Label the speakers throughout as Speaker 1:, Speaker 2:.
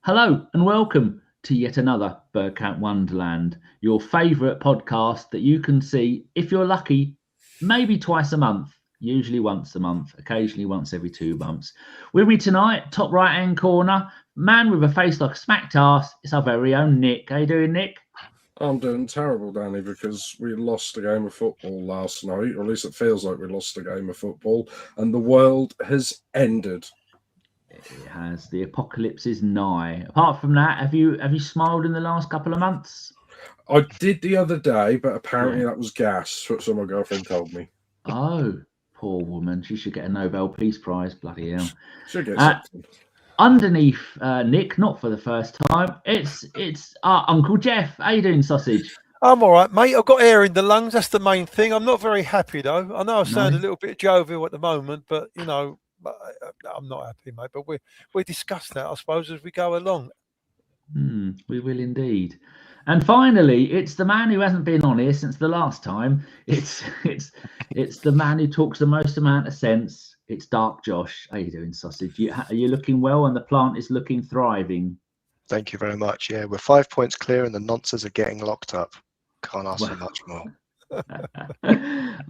Speaker 1: Hello and welcome to yet another Bergkamp Wonderland, your favourite podcast that you can see, if you're lucky, maybe twice a month, usually once a month, occasionally once every 2 months. With me tonight, top right-hand corner, man with a face like a smacked ass, it's our very own Nick. How you doing, Nick?
Speaker 2: I'm doing terrible, Danny, because we lost a game of football last night, or at least it feels like we lost a game of football, and the world has ended.
Speaker 1: It has. The apocalypse is nigh. Apart from that, have you smiled in the last couple of months?
Speaker 2: I did the other day, but apparently that was gas. That's what my girlfriend told me.
Speaker 1: Oh, poor woman. She should get a Nobel Peace Prize. Bloody hell.
Speaker 2: Should get something.
Speaker 1: Underneath Nick, not for the first time, it's our Uncle Geoff. How you doing, sausage?
Speaker 3: I'm all right, mate. I've got air in the lungs. That's the main thing. I'm not very happy, though. I know I sound a little bit jovial at the moment, but, you know, I'm not happy, mate. But we'll discuss that, I suppose, as we go along.
Speaker 1: We will indeed. And finally, it's the man who hasn't been on here since the last time. It's the man who talks the most amount of sense. It's Dark Josh. How you doing, sausage? Are you looking well? And the plant is looking thriving.
Speaker 4: Thank you very much. Yeah, we're 5 points clear, and the nonces are getting locked up. Can't ask for much more.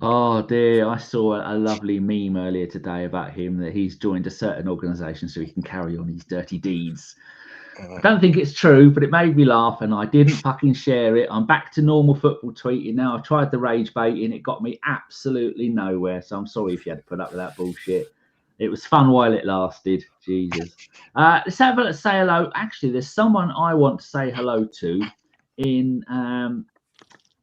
Speaker 1: Oh dear, I saw a lovely meme earlier today about him that he's joined a certain organisation so he can carry on his dirty deeds. I don't think it's true, but it made me laugh and I didn't fucking share it. I'm back to normal football tweeting now. I've tried the rage baiting. It got me absolutely nowhere. So I'm sorry if you had to put up with that bullshit. It was fun while it lasted. Jesus. Let's say hello. Actually, there's someone I want to say hello to.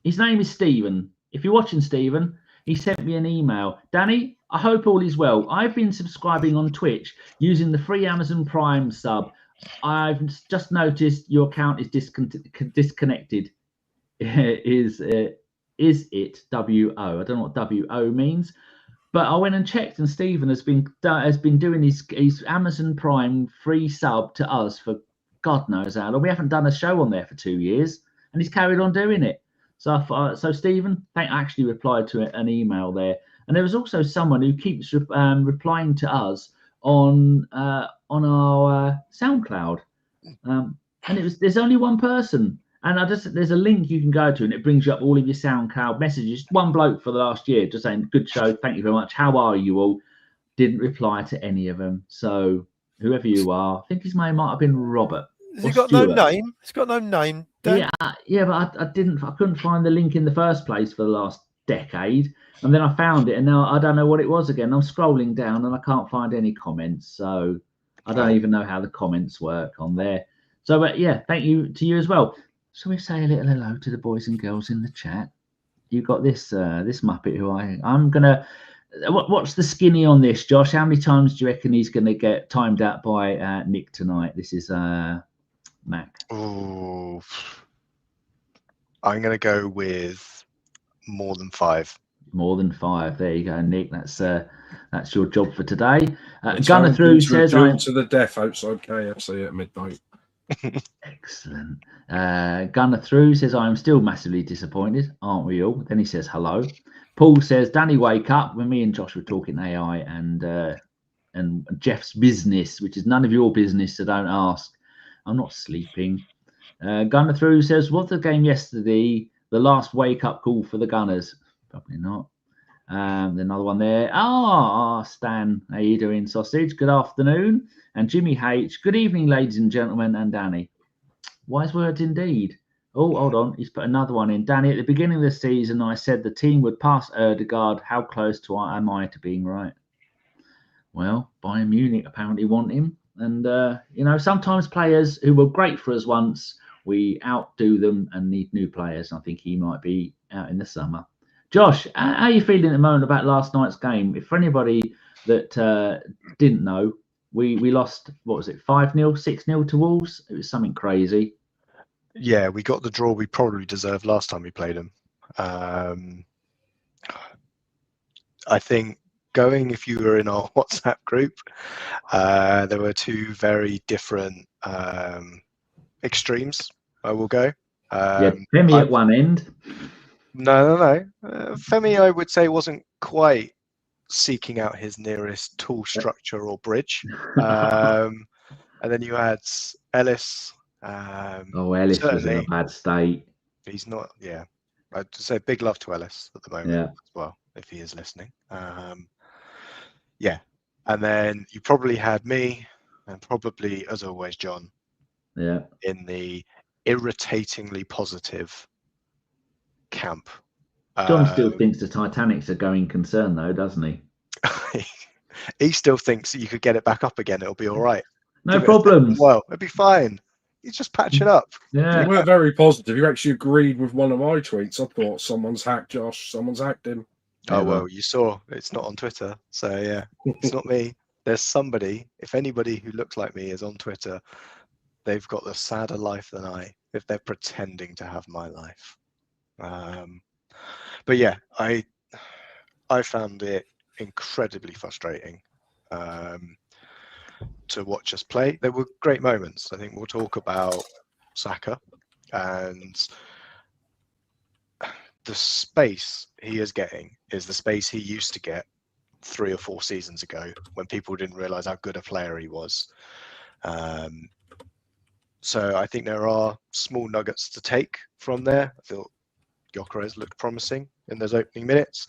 Speaker 1: His name is Stephen. If you're watching, Stephen, he sent me an email. Danny, I hope all is well. I've been subscribing on Twitch using the free Amazon Prime sub. I've just noticed your account is disconnected. Is it WO? I don't know what WO means, but I went and checked, and Stephen has been doing his Amazon Prime free sub to us for God knows how long. We haven't done a show on there for 2 years, and he's carried on doing it. So Stephen, I actually replied to an email there, and there was also someone who keeps replying to us on our SoundCloud, and there's only one person, and there's a link you can go to, and it brings you up all of your SoundCloud messages. One bloke for the last year just saying, "Good show, thank you very much. How are you all?" Didn't reply to any of them. So whoever you are, I think his name might have been Robert.
Speaker 3: Has he got no name? It's got no name.
Speaker 1: Yeah, but I couldn't find the link in the first place for the last decade, and then I found it, and now I don't know what it was again. I'm scrolling down and I can't find any comments, so I don't even know how the comments work on there. So, but yeah, thank you to you as well. Shall we say a little hello to the boys and girls in the chat? You got this Muppet who I'm gonna. What's the skinny on this, Josh? How many times do you reckon he's gonna get timed out by Nick tonight? This is Mac.
Speaker 4: Oh, I'm going to go with more than 5.
Speaker 1: More than 5. There you go, Nick. That's your job for today. Gunner Through says,
Speaker 2: "I'm to the death outside KFC at midnight."
Speaker 1: Excellent. Gunner Through says, "I am still massively disappointed, aren't we all?" Then he says, "Hello." Paul says, "Danny, wake up." When me and Josh were talking AI and Jeff's business, which is none of your business, so don't ask. I'm not sleeping. Gunner Through says, "Was the game yesterday the last wake-up call for the Gunners?" Probably not. Another one there. Stan, how you doing, sausage? Good afternoon. And Jimmy H, good evening, ladies and gentlemen, and Danny. Wise words indeed. Oh, hold on. He's put another one in. Danny, at the beginning of the season, I said the team would pass Odegaard. How close am I to being right? Well, Bayern Munich apparently want him. And, sometimes players who were great for us once, we outdo them and need new players. I think he might be out in the summer. Josh, how are you feeling at the moment about last night's game? If for anybody that didn't know, we lost, what was it, 5-0, 6-0 to Wolves? It was something crazy.
Speaker 4: Yeah, we got the draw we probably deserved last time we played them. I think if you were in our WhatsApp group, there were 2 very different extremes, I will go.
Speaker 1: Femi at one end.
Speaker 4: No. Femi, I would say, wasn't quite seeking out his nearest tool structure or bridge. And then you had Ellis.
Speaker 1: Ellis was in a bad state.
Speaker 4: He's not. Yeah, I'd say big love to Ellis at the moment as well, if he is listening. Yeah, and then you probably had me, and probably, as always, John.
Speaker 1: Yeah.
Speaker 4: In the irritatingly positive camp.
Speaker 1: John still thinks the Titanic's a going concern, though, doesn't he?
Speaker 4: He still thinks that you could get it back up again. It'll be all right.
Speaker 1: No problems.
Speaker 4: Well, it'll be fine. You just patch it up.
Speaker 1: Yeah.
Speaker 2: You were very positive. You actually agreed with one of my tweets. I thought someone's hacked Josh. Someone's hacked him.
Speaker 4: Oh, well, you saw. It's not on Twitter. So, yeah, it's not me. There's somebody, if anybody who looks like me is on Twitter, they've got a sadder life than I, if they're pretending to have my life. But yeah, I found it incredibly frustrating to watch us play. There were great moments. I think we'll talk about Saka and the space he is getting is the space he used to get 3 or 4 seasons ago when people didn't realise how good a player he was. So I think there are small nuggets to take from there. I feel Gyökeres looked promising in those opening minutes.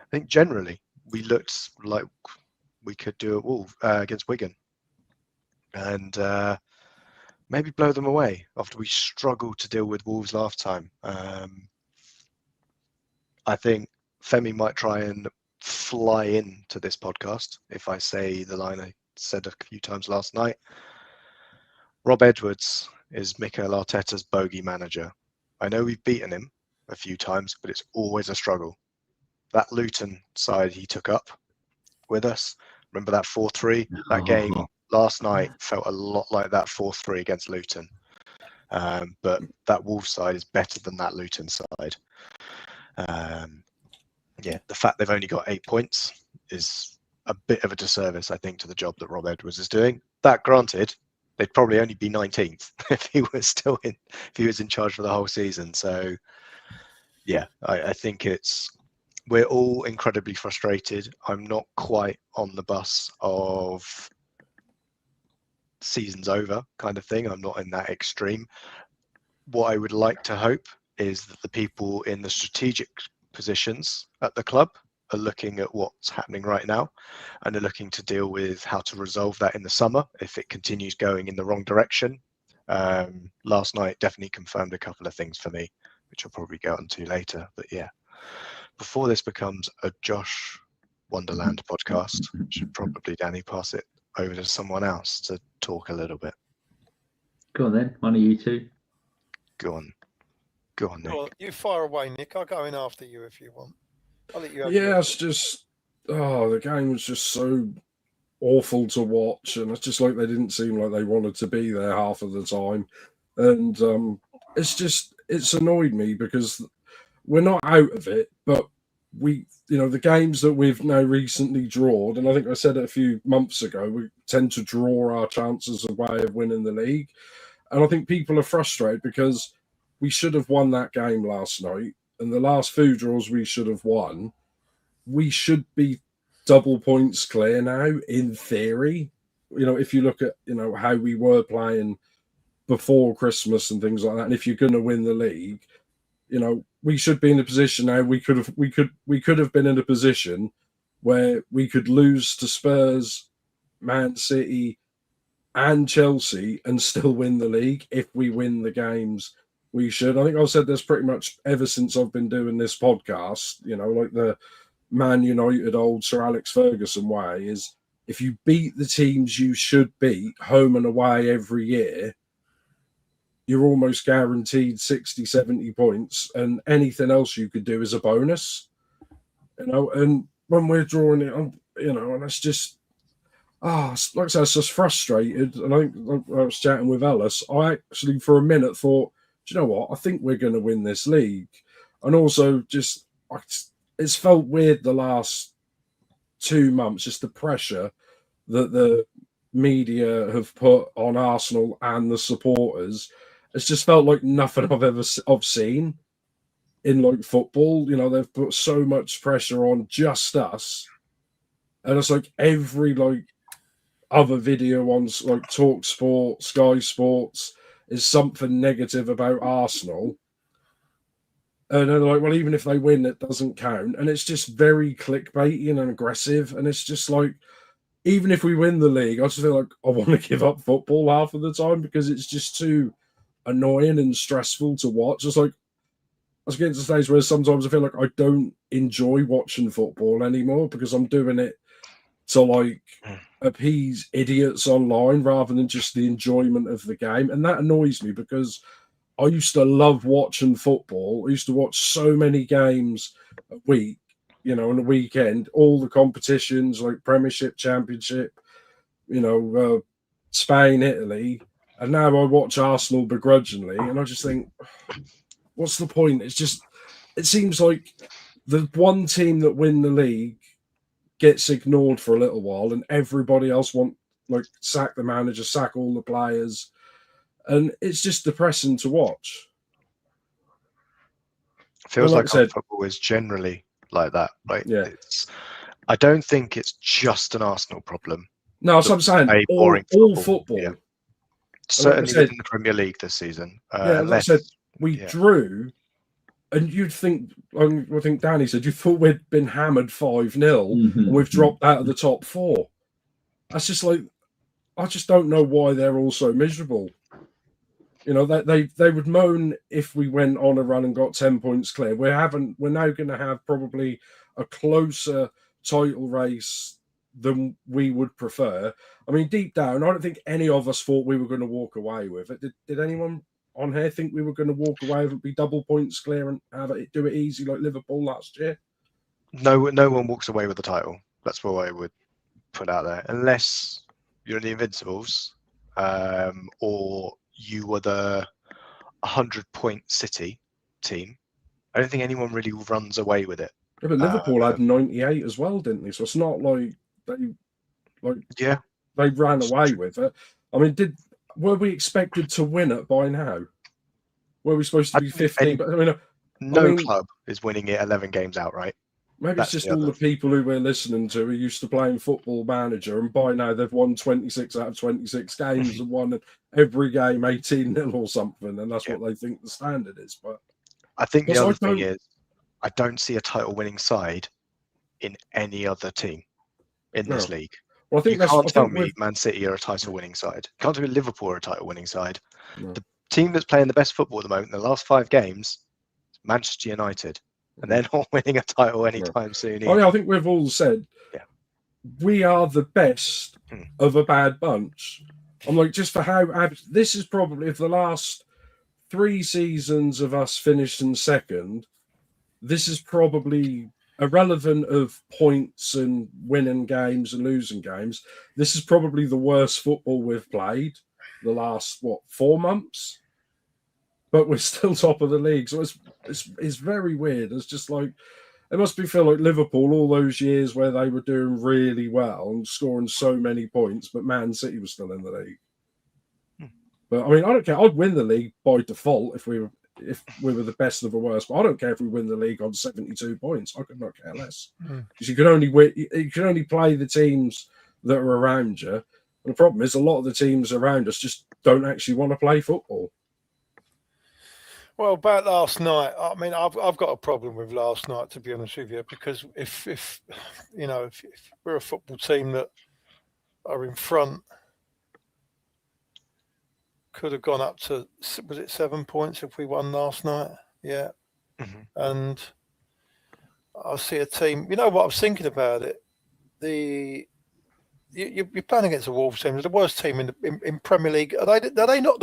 Speaker 4: I think generally we looked like we could do it against Wigan and maybe blow them away after we struggled to deal with Wolves last time. I think Femi might try and fly into this podcast if I say the line I said a few times last night. Rob Edwards is Mikel Arteta's bogey manager. I know we've beaten him a few times, but it's always a struggle. That Luton side he took up with us, remember that 4-3? That game last night felt a lot like that 4-3 against Luton. But that Wolves side is better than that Luton side. Yeah, the fact they've only got 8 points is a bit of a disservice, I think, to the job that Rob Edwards is doing. That granted, they'd probably only be 19th if he was in charge for the whole season. So yeah, I think we're all incredibly frustrated. I'm not quite on the bus of season's over kind of thing. I'm not in that extreme. What I would like to hope is that the people in the strategic positions at the club are looking at what's happening right now and are looking to deal with how to resolve that in the summer if it continues going in the wrong direction. Last night definitely confirmed a couple of things for me, which I'll probably go on to later. But yeah, before this becomes a Josh Wonderland podcast, should probably, Danny, pass it over to someone else to talk a little bit.
Speaker 1: Go on then, one of you two.
Speaker 4: Go on, Nick.
Speaker 3: Well, you fire away, Nick. I'll go in after you if you want. I'll let you have
Speaker 2: Yeah, it's just, the game was just so awful to watch, and it's just like they didn't seem like they wanted to be there half of the time. And it's annoyed me because we're not out of it, but the games that we've now recently drawn, and I think I said it a few months ago, we tend to draw our chances away of winning the league. And I think people are frustrated because we should have won that game last night, and the last few draws we should have won. We should be double points clear now, in theory. If you look at, how we were playing before Christmas and things like that, and if you're going to win the league, we should be in a position now. We could have been in a position where we could lose to Spurs, Man City, and Chelsea and still win the league if we win the games we should. I think I've said this pretty much ever since I've been doing this podcast, like the Man United old Sir Alex Ferguson way is if you beat the teams you should beat home and away every year, you're almost guaranteed 60, 70 points, and anything else you could do is a bonus. And when we're drawing it on, and it's just, like I said, it's just frustrated. And I think I was chatting with Ellis. I actually, for a minute, thought, do you know what? I think we're going to win this league. And also, just it's felt weird the last 2 months, just the pressure that the media have put on Arsenal and the supporters. It's just felt like nothing I've seen in football. They've put so much pressure on just us, and it's like every other video on like Talk Sport, Sky Sports is something negative about Arsenal. And they're like, well, even if they win, it doesn't count. And it's just very clickbaity and aggressive. And it's just like, even if we win the league, I just feel like I want to give up football half of the time because it's just too annoying and stressful to watch. It's like, I was getting to the stage where sometimes I feel like I don't enjoy watching football anymore because I'm doing it to like appease idiots online rather than just the enjoyment of the game. And that annoys me because I used to love watching football. I used to watch so many games a week, you know, on the weekend, all the competitions like Premiership, Championship, you know, Spain, Italy. And now I watch Arsenal begrudgingly. And I just think, what's the point? It's just, it seems like the one team that win the league gets ignored for a little while and everybody else want, like, sack the manager, sack all the players. And it's just depressing to watch.
Speaker 4: Feels like football is generally like that, right?
Speaker 2: Yeah.
Speaker 4: I don't think it's just an Arsenal problem.
Speaker 2: No, that's what I'm saying. All football.
Speaker 4: Yeah. Certainly within the Premier League this season.
Speaker 2: Like I said, we drew, and you'd think, I think Danny said, you thought we'd been hammered 5-0, and we've dropped out of the top 4. That's just like, I just don't know why they're all so miserable. You know, they would moan if we went on a run and got 10 points clear. We're now going to have probably a closer title race than we would prefer. I mean, deep down, I don't think any of us thought we were going to walk away with it. Did anyone on here think we were going to walk away with it, be double points clear and do it easy like Liverpool last year?
Speaker 4: No one walks away with the title. That's what I would put out there, unless you're in the Invincibles, or you were the 100-point City team. I don't think anyone really runs away with it.
Speaker 2: Yeah, but Liverpool had 98 as well, didn't they? So it's not like they ran away with it. I mean, were we expected to win it by now? Were we supposed to be 15? But
Speaker 4: no club is winning it 11 games outright.
Speaker 2: Maybe it's just all the people who we're listening to are used to playing Football Manager, and by now they've won 26 out of 26 games and won every game 18-0 or something, and that's what they think the standard is. But
Speaker 4: I think the other thing is, I don't see a title-winning side in any other team in this league. Well, I think you can't tell me Man City are a title-winning side. You can't tell me Liverpool are a title-winning side. No. The team that's playing the best football at the moment in the last 5 games is Manchester United. And they're not winning a title anytime soon.
Speaker 2: I think we've all said we are the best of a bad bunch. I'm like, just for how this is probably, if the last 3 seasons of us finishing second, this is probably irrelevant of points and winning games and losing games. This is probably the worst football we've played the last 4 months. But we're still top of the league, so it's very weird. It's just like, it must feel like Liverpool all those years where they were doing really well and scoring so many points, but Man City was still in the league. But I mean, I don't care. I'd win the league by default if we were the best of the worst. But I don't care if we win the league on 72 points. I could not care less because you can only play the teams that are around you. And the problem is, a lot of the teams around us just don't actually want to play football.
Speaker 3: Well, about last night, I mean, I've got a problem with last night, to be honest with you, because if we're a football team that are in front, could have gone up to, was it 7 points if we won last night? Yeah. Mm-hmm. And I see a team, you know what I was thinking about it? You're playing against the Wolves team, the worst team in Premier League. Are they not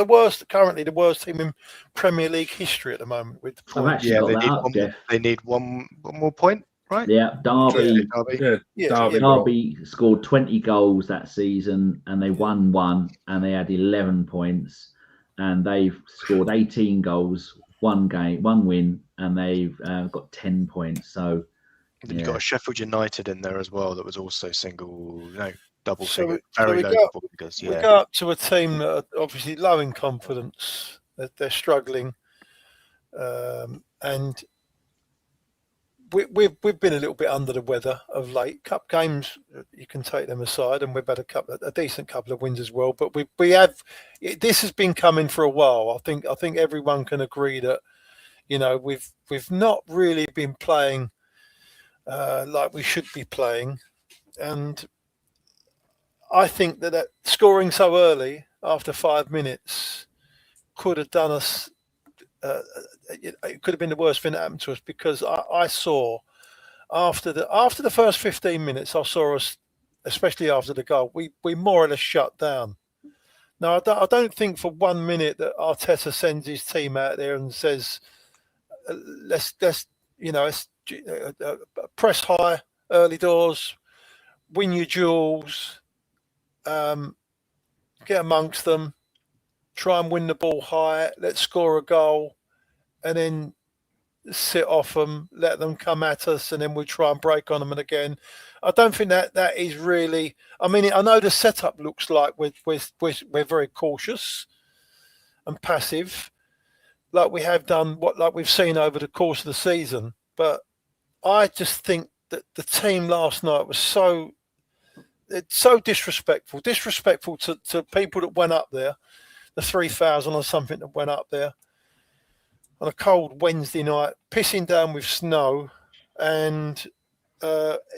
Speaker 3: currently the worst team in Premier League history at the moment with the points?
Speaker 4: They need one more point, right?
Speaker 1: Yeah, Derby scored 20 goals that season, and they won 1, and they had 11 points, and they've scored 18 goals, 1 win, and they've got 10 points. So
Speaker 4: then you've got a Sheffield United in there as well that was also double figure, very low double figures.
Speaker 3: We go up to a team that are obviously low in confidence, that they're struggling, and we've been a little bit under the weather of late. Cup games, you can take them aside, and we've had a decent couple of wins as well. But we have this has been coming for a while. I think everyone can agree that we've not really been playing like we should be playing, and I think that scoring so early after 5 minutes could have done us. It could have been the worst thing that happened to us, because I saw after the first 15 minutes, I saw us, especially after the goal, we more or less shut down. Now, I don't think for 1 minute that Arteta sends his team out there and says, let's press high early doors, win your duels, get amongst them, try and win the ball high, let's score a goal, and then sit off them, let them come at us, and then we try and break on them. And again, I don't think that is really. I mean, I know the setup looks like we're very cautious and passive, like we have done, like we've seen over the course of the season. But I just think that the team last night was so disrespectful to people that went up there. The 3,000 or something that went up there on a cold Wednesday night, pissing down with snow, and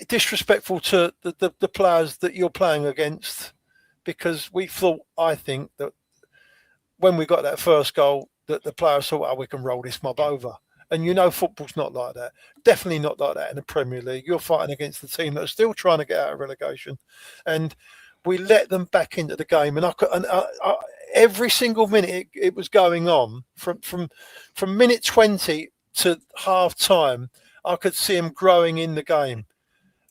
Speaker 3: disrespectful to the players that you're playing against, because I think that when we got that first goal, that the players thought, oh, we can roll this mob over. And football's not like that. Definitely not like that in the Premier League. You're fighting against the team that are still trying to get out of relegation, and we let them back into the game. And I every single minute it was going on from minute 20 to half time, I could see him growing in the game.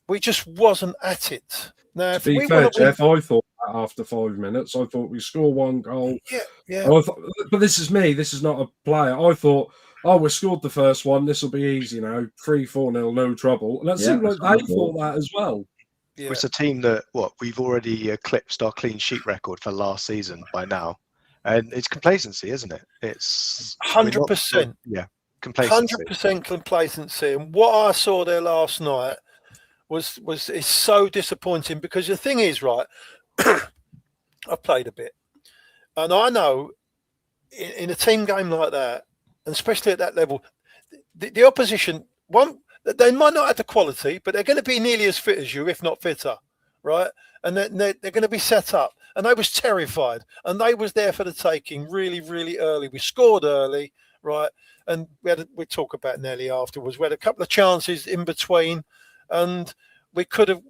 Speaker 3: We just wasn't at it. Now,
Speaker 2: to be fair, Geoff, I thought that after 5 minutes, I thought we score one goal.
Speaker 3: Yeah.
Speaker 2: But this is me. This is not a player. I thought, we scored the first one. This will be easy now. 3-4-0, no trouble. And it seemed like they thought that as well.
Speaker 4: Yeah. It's a team that we've already eclipsed our clean sheet record for last season by now, and it's complacency, isn't it? It's
Speaker 3: 100%.
Speaker 4: Yeah, complacency.
Speaker 3: 100% complacency. And what I saw there last night is so disappointing, because the thing is, right, I played a bit, and I know in a team game like that, and especially at that level, the opposition, they might not have the quality, but they're going to be nearly as fit as you, if not fitter, right? And they're going to be set up. And they was terrified, and they was there for the taking really, really early. We scored early, right? And we talk about Nelly afterwards. We had a couple of chances in between, and we could have,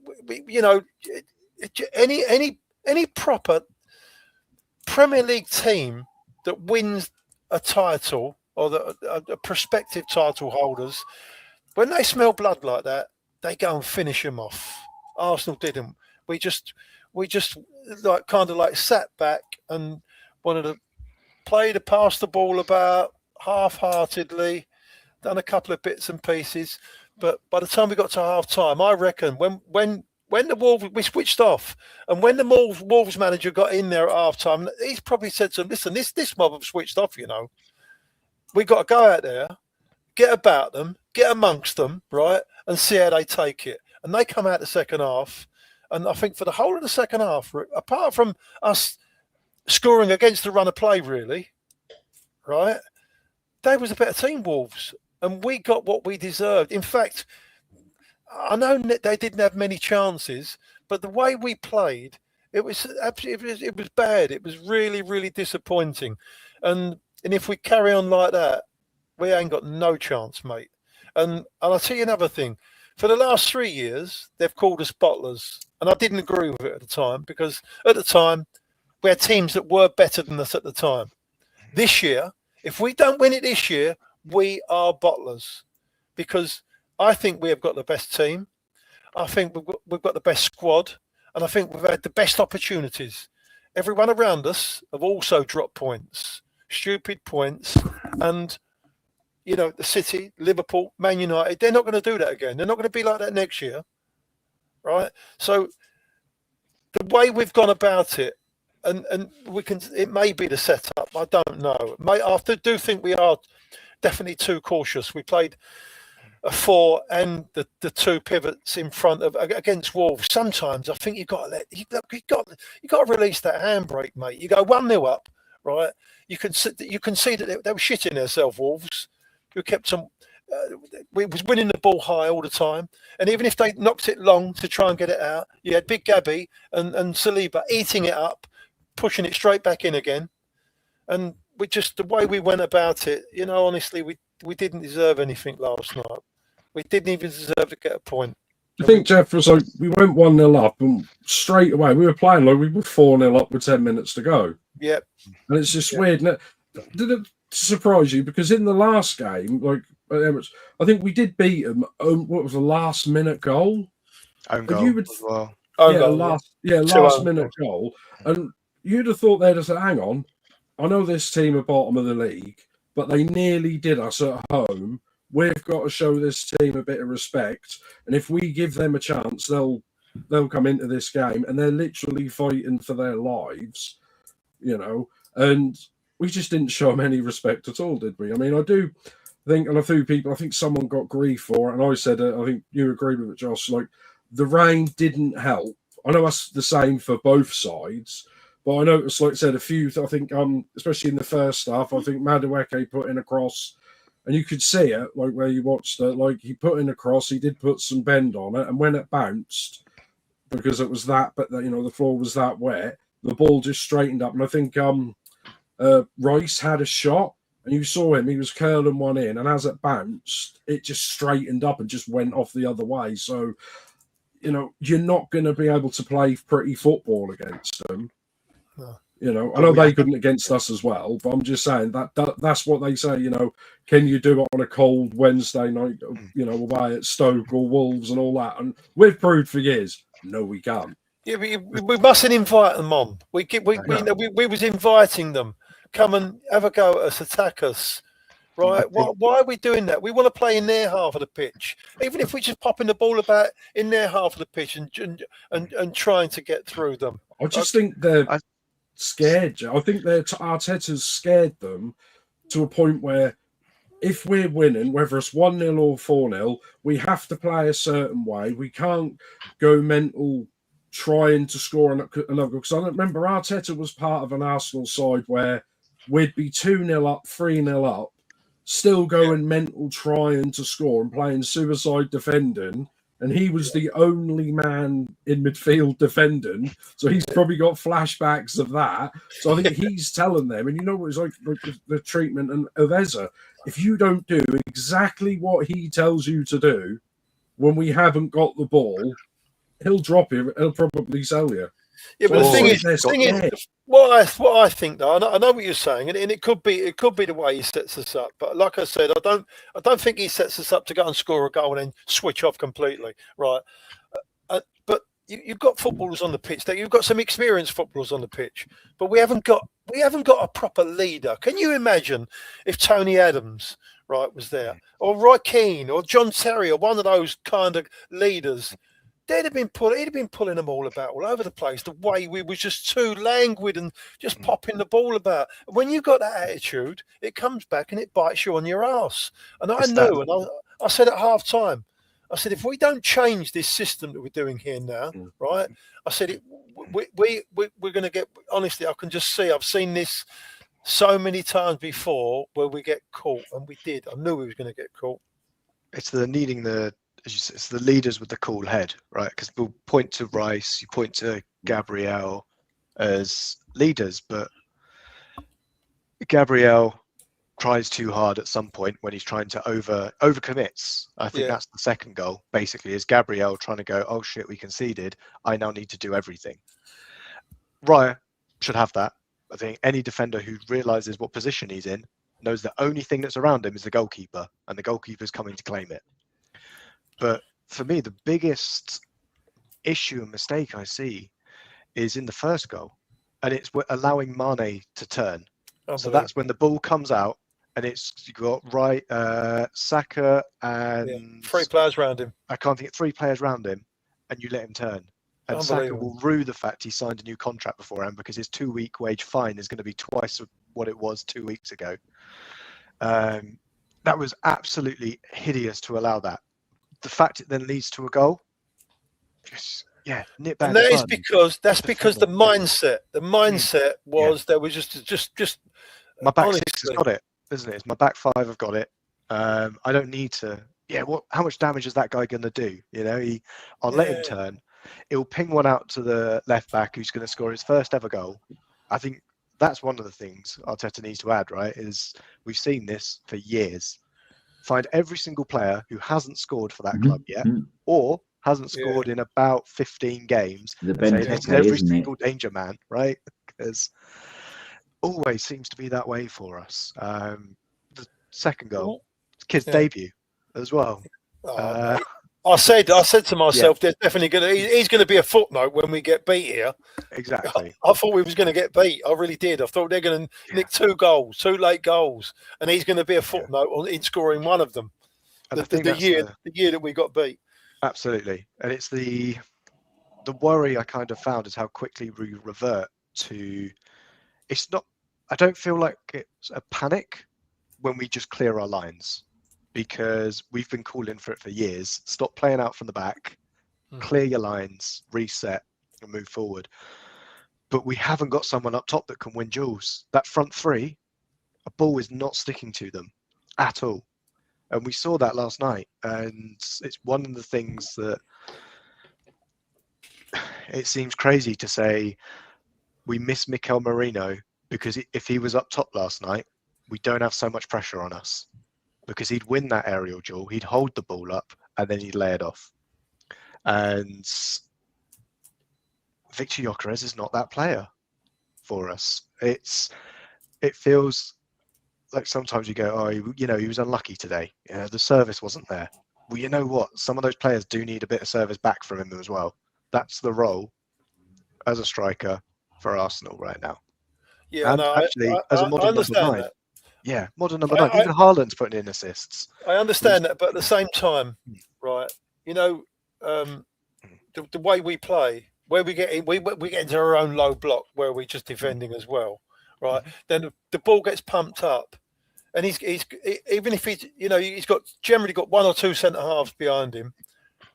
Speaker 3: any proper Premier League team that wins a title, or the prospective title holders, when they smell blood like that, they go and finish them off. Arsenal didn't. We just sat back and wanted to pass the ball about half-heartedly, done a couple of bits and pieces. But by the time we got to half-time, I reckon when the Wolves, we switched off, and when the Wolves manager got in there at half-time, he's probably said to them, listen, this mob have switched off, we got to go out there, get about them, get amongst them, right, and see how they take it. And they come out the second half, and I think for the whole of the second half, apart from us scoring against the run of play, really, right, they was a better team, Wolves, and we got what we deserved. In fact, I know they didn't have many chances, but the way we played, it was bad. It was really, really disappointing. And if we carry on like that, we ain't got no chance, mate. And I'll tell you another thing. For the last 3 years, they've called us bottlers. And I didn't agree with it at the time, because at the time, we had teams that were better than us at the time. This year, if we don't win it this year, we are bottlers, because I think we have got the best team. I think we've got the best squad, and I think we've had the best opportunities. Everyone around us have also dropped points, stupid points, and the City, Liverpool, Man United, they're not going to do that again. They're not going to be like that next year, right? So the way we've gone about it, and it may be the setup, I don't know. I do think we are definitely too cautious. We played a 4 and the 2 pivots in front of against Wolves. Sometimes I think you got to release that handbrake, mate. You go 1-0 up, right? You can see that they were shitting themselves, Wolves, who kept some. We was winning the ball high all the time, and even if they knocked it long to try and get it out, you had Big Gabby and Saliba eating it up, pushing it straight back in again, and we just the way we went about it, honestly, we didn't deserve anything last night. We didn't even deserve to get a point.
Speaker 2: I think, Geoff, was like we went 1-0 up, and straight away we were playing like we were 4-0 up with 10 minutes to go.
Speaker 3: Yep.
Speaker 2: And it's just weird. Did it surprise you? Because in the last game, I think we did beat them. What was the last minute goal?
Speaker 4: Own goal as well.
Speaker 2: Last minute goal. And you'd have thought they'd have said, hang on, I know this team are bottom of the league, but they nearly did us at home. We've got to show this team a bit of respect. And if we give them a chance, they'll come into this game, and they're literally fighting for their lives, and we just didn't show them any respect at all, did we? I mean, I do think, and a few people, I think someone got grief for it, and I said, I think you agreed with it, Josh, like the rain didn't help. I know that's the same for both sides, but I noticed, like I said, a few, I think, especially in the first half, I think Madueke put in a cross, and you could see it, like where you watched it, like he put in a cross, he did put some bend on it, and when it bounced, because it was that, but the floor was that wet, the ball just straightened up, and I think Rice had a shot, and you saw him, he was curling one in, and as it bounced, it just straightened up and just went off the other way. So, you're not going to be able to play pretty football against them. No. I know they couldn't against us as well, but I'm just saying that's what they say, can you do it on a cold Wednesday night, away at Stoke or Wolves and all that? And we've proved for years, no, we can't.
Speaker 3: Yeah, we mustn't invite them on. We was inviting them. Come and have a go at us, attack us, right? Why are we doing that? We want to play in their half of the pitch, even if we're just popping the ball about in their half of the pitch and trying to get through them.
Speaker 2: I just think they're scared. I think Arteta's scared them to a point where if we're winning, whether it's 1-0 or 4-0, we have to play a certain way. We can't go mental trying to score another goal. Because I remember Arteta was part of an Arsenal side where we'd be 2-0 up, 3-0 up, still going mental trying to score and playing suicide defending. And he was the only man in midfield defending. So he's probably got flashbacks of that. So I think he's telling them, and what it's like the treatment of Eza. If you don't do exactly what he tells you to do when we haven't got the ball, he'll drop you. He'll probably sell you.
Speaker 3: Yeah, but the thing is, what I think though, I know what you're saying, and it could be the way he sets us up. But like I said, I don't think he sets us up to go and score a goal and then switch off completely, right? But you've got footballers on the pitch. You've got some experienced footballers on the pitch, but we haven't got a proper leader. Can you imagine if Tony Adams, right, was there, or Roy Keane, or John Terry, or one of those kind of leaders? He'd have been pulling them all about all over the place. The way we was just too languid and just popping the ball about. When you've got that attitude, it comes back and it bites you on your ass. And I said at half time, I said, if we don't change this system that we're doing here now, right? I said, we're going to get. Honestly, I can just see. I've seen this so many times before where we get caught, and we did. I knew we was going to get caught.
Speaker 4: It's it's the leaders with the cool head, right? Because we'll point to Rice, you point to Gabriel as leaders, but Gabriel tries too hard at some point when he's trying to overcommits. I think that's the second goal, basically, is Gabriel trying to go, oh shit, we conceded. I now need to do everything. Raya should have that. I think any defender who realizes what position he's in knows the only thing that's around him is the goalkeeper, and the goalkeeper's coming to claim it. But for me, the biggest issue and mistake I see is in the first goal, and it's allowing Mane to turn. So that's when the ball comes out, and you've got Saka and
Speaker 3: 3 players around him.
Speaker 4: I can't think of 3 players around him, and you let him turn. And Saka will rue the fact he signed a new contract beforehand because his 2-week wage fine is going to be twice what it was 2 weeks ago. That was absolutely hideous to allow that. The fact it then leads to a goal, just nip back.
Speaker 3: And that is because the mindset was there was just
Speaker 4: my back
Speaker 3: honestly.
Speaker 4: six has got it, isn't it? It's my back five have got it. I don't need to. Yeah, how much damage is that guy going to do? You know, I'll let him turn. He'll ping one out to the left back who's going to score his first ever goal. I think that's one of the things Arteta needs to add, right? Is we've seen this for years. Find every single player who hasn't scored for that club yet, or hasn't scored in about 15 games.
Speaker 1: The
Speaker 4: this is every single danger man, right? Because always seems to be that way for us. The second goal, kid's debut as well.
Speaker 3: I said to myself, there's definitely he's going to be a footnote when we get beat here.
Speaker 4: Exactly.
Speaker 3: I thought we was going to get beat. I really did. I thought they're going to nick 2 late goals, and he's going to be a footnote in scoring one of them. The year that we got beat.
Speaker 4: Absolutely, and it's the worry I kind of found is how quickly we revert to. It's not. I don't feel like it's a panic when we just clear our lines. Because we've been calling for it for years. Stop playing out from the back, clear your lines, reset, and move forward. But we haven't got someone up top that can win duels. That front three, a ball is not sticking to them at all. And we saw that last night. And it's one of the things that it seems crazy to say we miss Mikel Merino because if he was up top last night, we don't have so much pressure on us. Because he'd win that aerial duel, he'd hold the ball up, and then he'd lay it off. And Victor Gyökeres is not that player for us. It feels like sometimes you go, he was unlucky today. The service wasn't there. Well, you know what? Some of those players do need a bit of service back from him as well. That's the role as a striker for Arsenal right now.
Speaker 3: Yeah,
Speaker 4: and as a modern number 9.
Speaker 3: That.
Speaker 4: Yeah, modern number 9. Even Haaland's putting in assists.
Speaker 3: I understand that, but at the same time, right? The way we play, where we get into our own low block, where we're just defending as well, right? Then the ball gets pumped up, and he's even if he's generally got 1 or 2 centre halves behind him,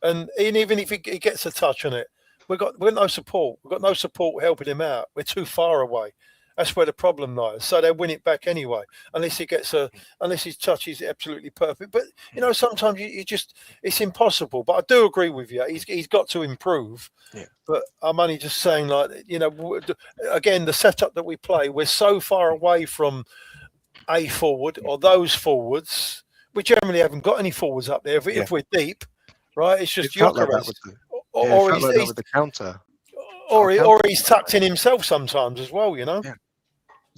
Speaker 3: and even if he gets a touch on it, we've got no support. We've got no support helping him out. We're too far away. That's where the problem lies. So they win it back anyway, unless his touch is absolutely perfect. But sometimes it's impossible. But I do agree with you. He's got to improve. Yeah. But I'm only just saying, again, the setup that we play, we're so far away from a forward or those forwards. We generally haven't got any forwards up there. If we're deep, right, it's just Gyökeres.
Speaker 4: Or he's with the counter.
Speaker 3: Or he's tucked in himself sometimes as well,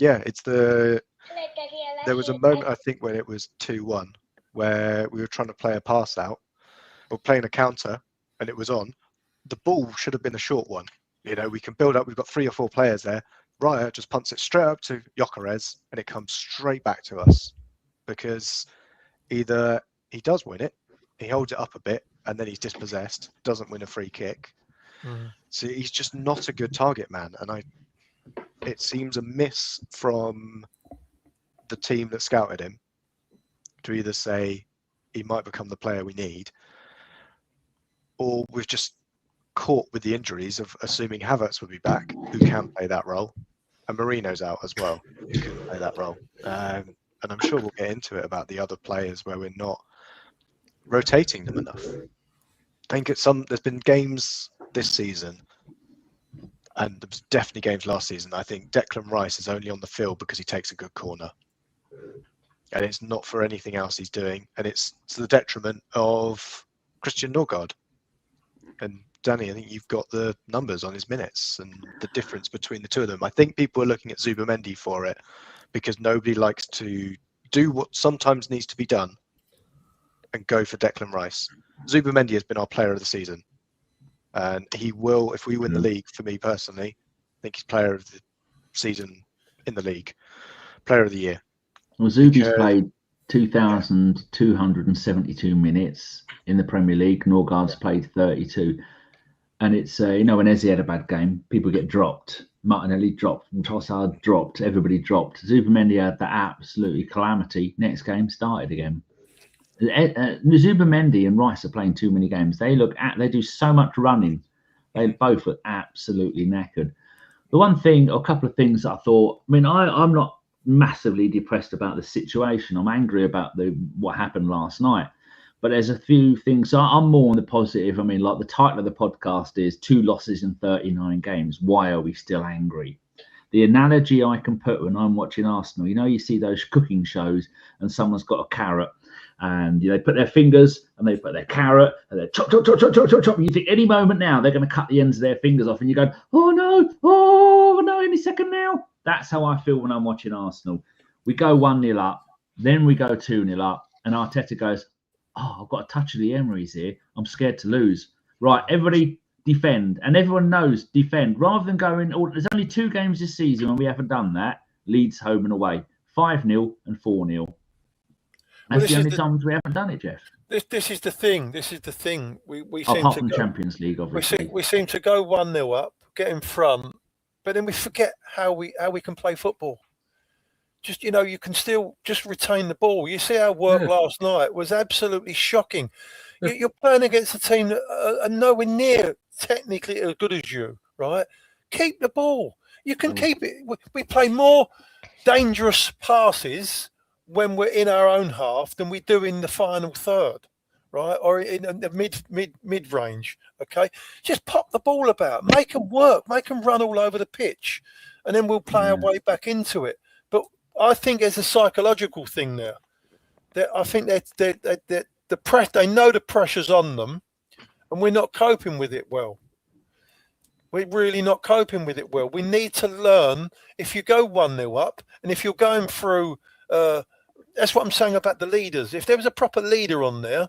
Speaker 4: Yeah, there was a moment, I think, when it was 2-1, where we were trying to play a pass out, or playing a counter, and it was on. The ball should have been a short one. We can build up. We've got 3 or 4 players there. Raya just punts it straight up to Gyökeres, and it comes straight back to us. Because either he does win it, he holds it up a bit, and then he's dispossessed, doesn't win a free kick. So he's just not a good target man. And it seems a miss from the team that scouted him to either say he might become the player we need, or we've just caught with the injuries of assuming Havertz would be back, who can play that role, and Marino's out as well, who can play that role. And I'm sure we'll get into it about the other players where we're not rotating them enough. I think there's been games this season, and there was definitely games last season. I think Declan Rice is only on the field because he takes a good corner. And it's not for anything else he's doing. And it's to the detriment of Cristhian Nordgaard. And Danny, I think you've got the numbers on his minutes and the difference between the two of them. I think people are looking at Zubimendi for it because nobody likes to do what sometimes needs to be done and go for Declan Rice. Zubimendi has been our player of the season. And he will, if we win the league, for me personally, I think he's player of the season in the league. Player of the year.
Speaker 1: Well, Zubi's played 2,272 minutes in the Premier League. Nordgaard's played 32. And it's, when Eze had a bad game, people get dropped. Martinelli dropped, and Trossard dropped, everybody dropped. Zubimendi had the absolutely calamity. Next game started again. Zubimendi and Rice are playing too many games. They do so much running. They both look absolutely knackered. The one thing, or a couple of things that I thought, I mean, I'm not massively depressed about the situation. I'm angry about what happened last night. But there's a few things. So I'm more on the positive. I mean, like the title of the podcast is 2 losses in 39 games. Why are we still angry? The analogy I can put when I'm watching Arsenal, you see those cooking shows and someone's got a carrot and they put their fingers and they put their carrot and they chop, chop, chop, chop, chop, chop, chop. And you think any moment now they're going to cut the ends of their fingers off and you go, oh no, any second now. That's how I feel when I'm watching Arsenal. We go 1-0 up, then we go 2-0 up, and Arteta goes, oh, I've got a touch of the Emery's here. I'm scared to lose. Right, everybody defend. And everyone knows defend. Rather than going, there's only 2 games this season when we haven't done that. Leeds home and away. 5-0 and 4-0. That's the only times we haven't done it, Geoff.
Speaker 3: This is the thing. We seem
Speaker 1: apart
Speaker 3: to
Speaker 1: from
Speaker 3: go,
Speaker 1: Champions League, obviously.
Speaker 3: We seem to go 1-0 up, get in front, but then we forget how we can play football. Just, you can still just retain the ball. You see our work last night was absolutely shocking. You're playing against a team that are nowhere near technically as good as you, right? Keep the ball. You can keep it. We play more dangerous passes when we're in our own half than we do in the final third, right? Or in the mid range, okay? Just pop the ball about. Make them work. Make them run all over the pitch. And then we'll play our way back into it. But I think there's a psychological thing there. I think that the press, they know the pressure's on them, and we're not coping with it well. We're really not coping with it well. We need to learn. If you go 1-0 up, and if you're going through, that's what I'm saying about the leaders. If there was a proper leader on there,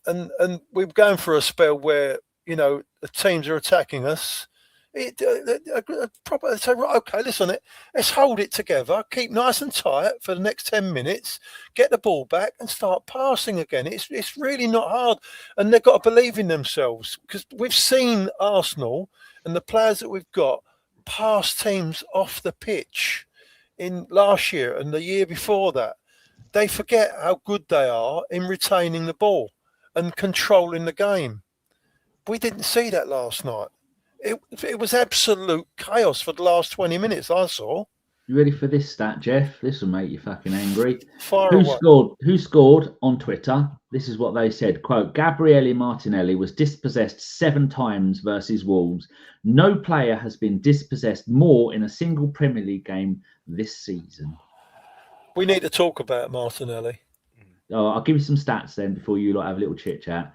Speaker 3: and we're going for a spell where the teams are attacking us. Say, right, okay, listen, let's hold it together, keep nice and tight for the next 10 minutes, get the ball back and start passing again. It's really not hard, and they've got to believe in themselves, because we've seen Arsenal and the players that we've got pass teams off the pitch in last year and the year before that. They forget how good they are in retaining the ball and controlling the game. We didn't see that last night. It was absolute chaos for the last 20 minutes, I saw.
Speaker 1: You ready for this stat, Geoff? This will make you fucking angry. Who scored on Twitter? This is what they said. Quote, Gabriel Martinelli was dispossessed 7 times versus Wolves. No player has been dispossessed more in a single Premier League game this season.
Speaker 3: We need to talk about Martinelli.
Speaker 1: I'll give you some stats then before you have a little chit-chat.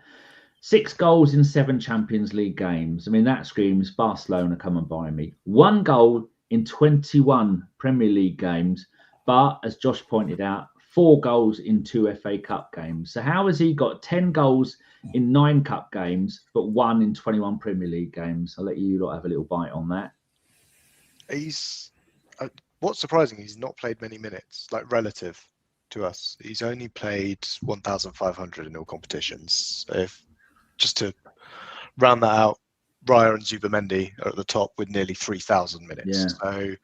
Speaker 1: 6 goals in 7 Champions League games. I mean, that screams Barcelona, come and buy me. 1 goal in 21 Premier League games. But, as Josh pointed out, 4 goals in 2 FA Cup games. So how has he got 10 goals in 9 Cup games, but 1 in 21 Premier League games? I'll let you lot have a little bite on that.
Speaker 4: What's surprising, he's not played many minutes, like relative to us. He's only played 1,500 in all competitions. Just to round that out, Raya and Zubimendi are at the top with nearly 3,000 minutes.
Speaker 1: Yeah.
Speaker 4: So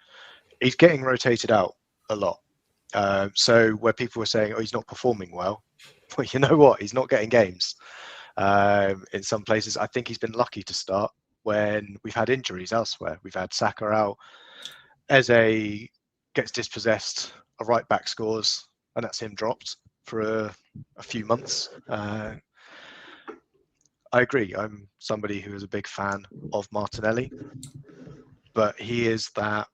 Speaker 4: he's getting rotated out a lot. So where people were saying, he's not performing well, you know what? He's not getting games. In some places, I think he's been lucky to start when we've had injuries elsewhere. We've had Saka out. Eze gets dispossessed, a right back scores, and that's him dropped for a few months. I agree. I'm somebody who is a big fan of Martinelli, but he is that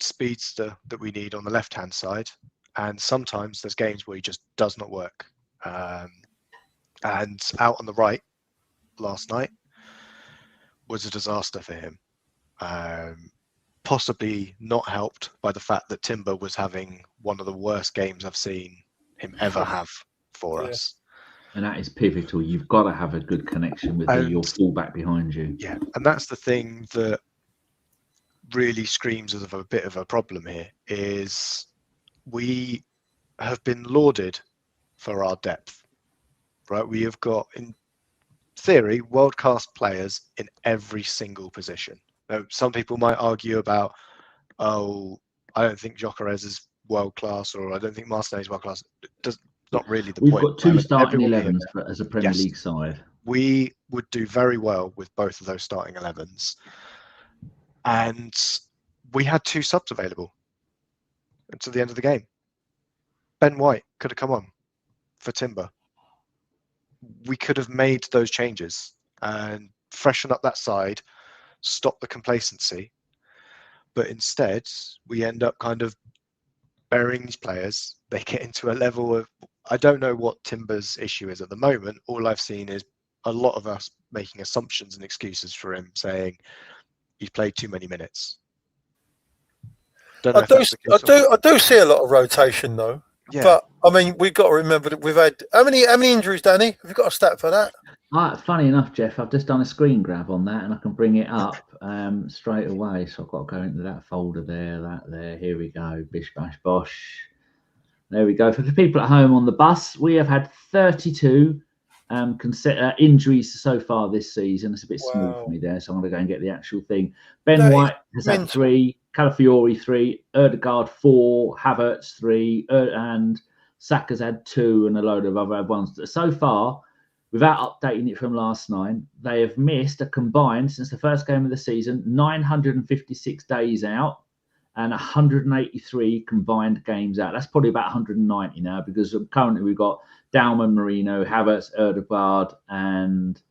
Speaker 4: speedster that we need on the left-hand side. And sometimes there's games where he just does not work. And out on the right last night was a disaster for him. Possibly not helped by the fact that Timber was having one of the worst games I've seen him ever have for us.
Speaker 1: And that is pivotal. You've got to have a good connection with your fullback behind you.
Speaker 4: Yeah, and that's the thing that really screams of a bit of a problem here, is we have been lauded for our depth, right? We have got, in theory, world-class players in every single position. Now, some people might argue about, oh, I don't think Gyökeres is world class, or I don't think Martinelli is world class. Not really the
Speaker 1: We've
Speaker 4: point.
Speaker 1: got two starting
Speaker 4: Everyone
Speaker 1: 11s as a Premier League side.
Speaker 4: We would do very well with both of those starting 11s. And we had 2 subs available until the end of the game. Ben White could have come on for Timber. We could have made those changes and freshen up that side, stop the complacency. But instead, we end up kind of burying these players. They get into a level of, I don't know what Timber's issue is at the moment. All I've seen is a lot of us making assumptions and excuses for him, saying he's played too many minutes.
Speaker 3: I do see a lot of rotation though. Yeah. But I mean, we've got to remember that we've had how many injuries, Danny? Have you got a stat for that?
Speaker 1: Funny enough, Geoff, I've just done a screen grab on that, and I can bring it up straight away. So I've got to go into that folder there, that there. Here we go. Bish bash bosh. There we go. For the people at home on the bus, we have had 32 injuries so far this season. It's a bit small for me there, so I'm going to go and get the actual thing. Ben White has had 3, Calafiori 3, Odegaard 4, Havertz 3, and Saka's had 2, and a load of other ones. So far, without updating it from last night, they have missed a combined, since the first game of the season, 956 days out and 183 combined games out. That's probably about 190 now, because currently we've got Dowman, Marino, Havertz, Odegaard, and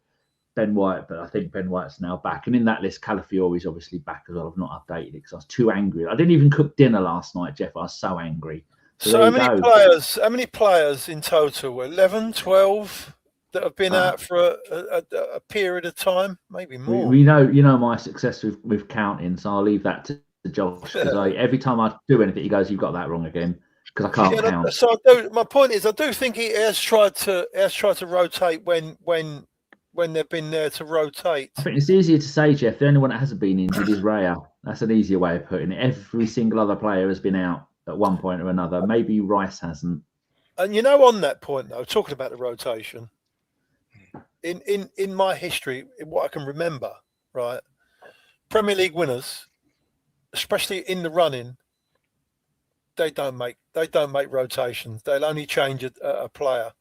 Speaker 1: Ben White. But I think Ben White's now back. And in that list, Calafiori's obviously back as well. I've not updated it because I was too angry. I didn't even cook dinner last night, Geoff. I was so angry.
Speaker 3: So how many players in total? 11, 12? That have been out for a period of time, maybe more.
Speaker 1: We know my success with counting, so I'll leave that to Josh, because every time I do anything, he goes, "You've got that wrong again," because I can't count.
Speaker 3: So my point is, I do think he has tried to rotate when they've been there to rotate.
Speaker 1: I think it's easier to say, Geoff. The only one that hasn't been injured is Raya. That's an easier way of putting it. Every single other player has been out at one point or another. Maybe Rice hasn't.
Speaker 3: And on that point though, talking about the rotation. In my history, what I can remember, right, Premier League winners, especially in the running, they don't make rotations. They'll only change a player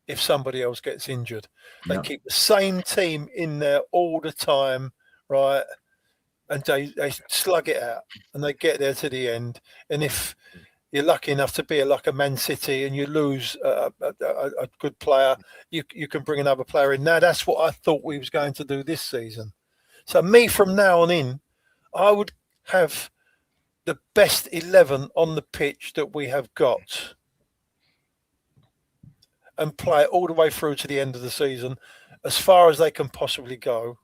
Speaker 3: if somebody else gets injured. They keep the same team in there all the time, right, and they slug it out and they get there to the end. And if you're lucky enough to be like a Man City and you lose a good player, you can bring another player in. Now, that's what I thought we was going to do this season. So me, from now on in, I would have the best 11 on the pitch that we have got and play it all the way through to the end of the season, as far as they can possibly go.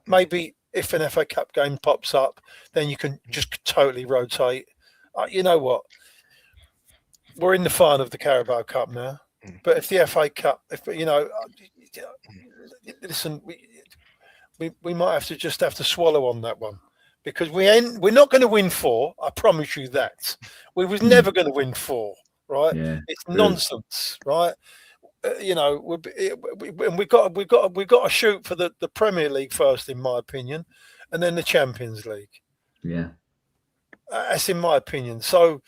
Speaker 3: Maybe if an FA Cup game pops up, then you can just totally rotate. You know what? We're in the fun of the Carabao Cup now, but if the FA Cup, listen, we might have to swallow on that one, because we're not going to win 4. I promise you that. We was never going to win 4, right? Yeah, it's nonsense, right? We've got to shoot for the Premier League first, in my opinion, and then the Champions League.
Speaker 1: Yeah.
Speaker 3: That's in my opinion. So,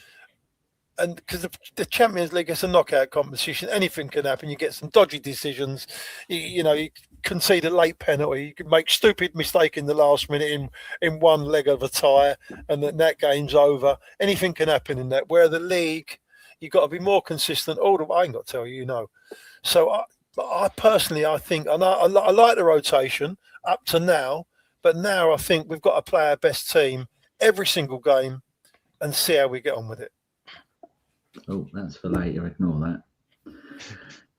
Speaker 3: and because the Champions League is a knockout competition, anything can happen. You get some dodgy decisions. You concede a late penalty. You can make stupid mistake in the last minute in one leg of a tie, and then that game's over. Anything can happen in that. Where the league, you've got to be more consistent. I ain't got to tell you, So I personally, I think, and I like the rotation up to now, but now I think we've got to play our best team every single game and see how we get on with it.
Speaker 1: Oh, that's for later. Ignore that.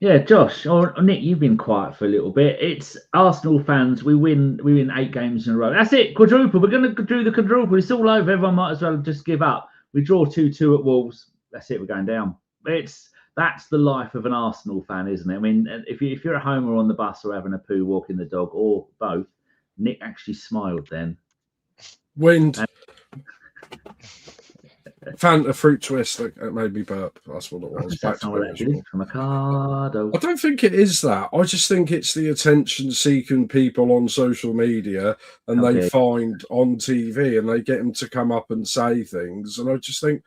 Speaker 1: Yeah, Josh or Nick, you've been quiet for a little bit. It's Arsenal fans. We win 8 games in a row. That's it. Quadruple. We're going to do the quadruple. It's all over. Everyone might as well just give up. We draw 2-2 at Wolves. That's it. We're going down. That's the life of an Arsenal fan, isn't it? I mean, if you're at home or on the bus or having a poo, walking the dog, or both, Nick actually smiled then.
Speaker 2: Wind. Fanta fruit twist that made me burp. That's what it was.
Speaker 1: That's not what that is from Riccardo.
Speaker 2: I don't think it is that. I just think it's the attention-seeking people on social media, and they find on TV, and they get them to come up and say things. And I just think,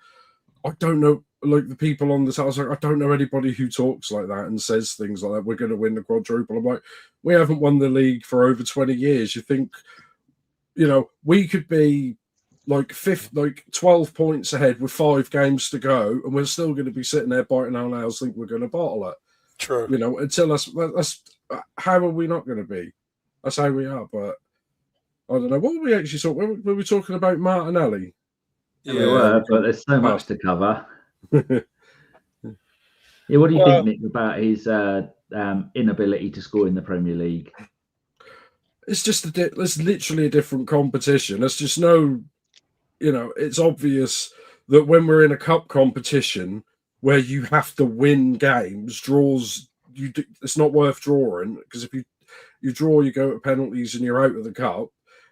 Speaker 2: I don't know, like the people on the side, I was like, I don't know anybody who talks like that and says things like that. We're going to win the quadruple. I'm like, we haven't won the league for over 20 years. You think, we could be like 12 points ahead with 5 games to go, and we're still going to be sitting there biting our nails, think we're going to bottle it.
Speaker 3: True.
Speaker 2: Until that's how are we not going to be? That's how we are. But I don't know. What were we actually talking? Were we talking about Martinelli?
Speaker 1: Yeah, we were, but there's so much to cover. What do you think, Nick, about his inability to score in the Premier League?
Speaker 2: It's just it's literally a different competition. There's just no. It's obvious that when we're in a cup competition where you have to win games, draws, it's not worth drawing, because if you draw, you go to penalties and you're out of the cup.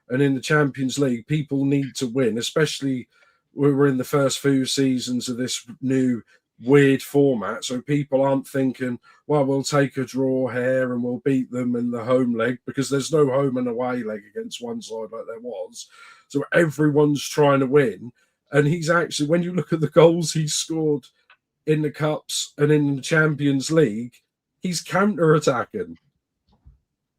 Speaker 2: And in the Champions League, people need to win, especially when we're in the first few seasons of this new weird format. So people aren't thinking, well, we'll take a draw here and we'll beat them in the home leg, because there's no home and away leg against one side like there was. So everyone's trying to win. And he's actually, when you look at the goals he scored in the Cups and in the Champions League, he's counter-attacking.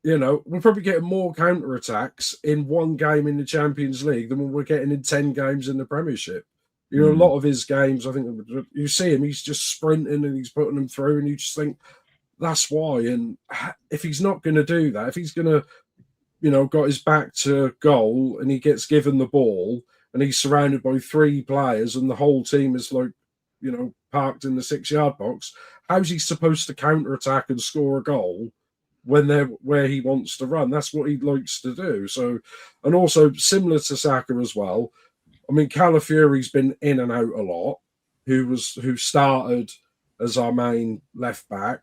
Speaker 2: We're probably getting more counter-attacks in one game in the Champions League than we're getting in 10 games in the Premiership. A lot of his games, I think, you see him, he's just sprinting and he's putting them through, and you just think, that's why. And if he's not going to do that, if he's going to, got his back to goal and he gets given the ball and he's surrounded by 3 players and the whole team is parked in the 6-yard box, how's he supposed to counter-attack and score a goal when they're where he wants to run? That's what he likes to do. So, and also similar to Saka as well, I mean, Calafiori's been in and out a lot, who started as our main left back.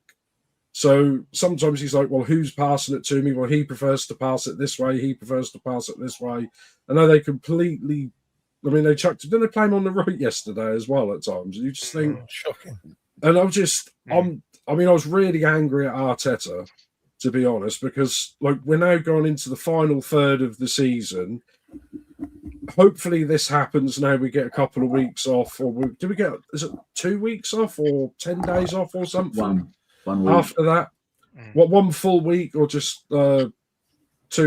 Speaker 2: So sometimes he's like, well, who's passing it to me? Well, he prefers to pass it this way. He prefers to pass it this way. I know they completely, they chucked it. Didn't they play him on the right yesterday as well at times? And you just think,
Speaker 3: shocking.
Speaker 2: And I was really angry at Arteta, to be honest, because we're now going into the final third of the season. Hopefully this happens now. We get a couple of weeks off, or do we get? Is it 2 weeks off or 10 days off or something?
Speaker 1: One week.
Speaker 2: After that, one full week or just 2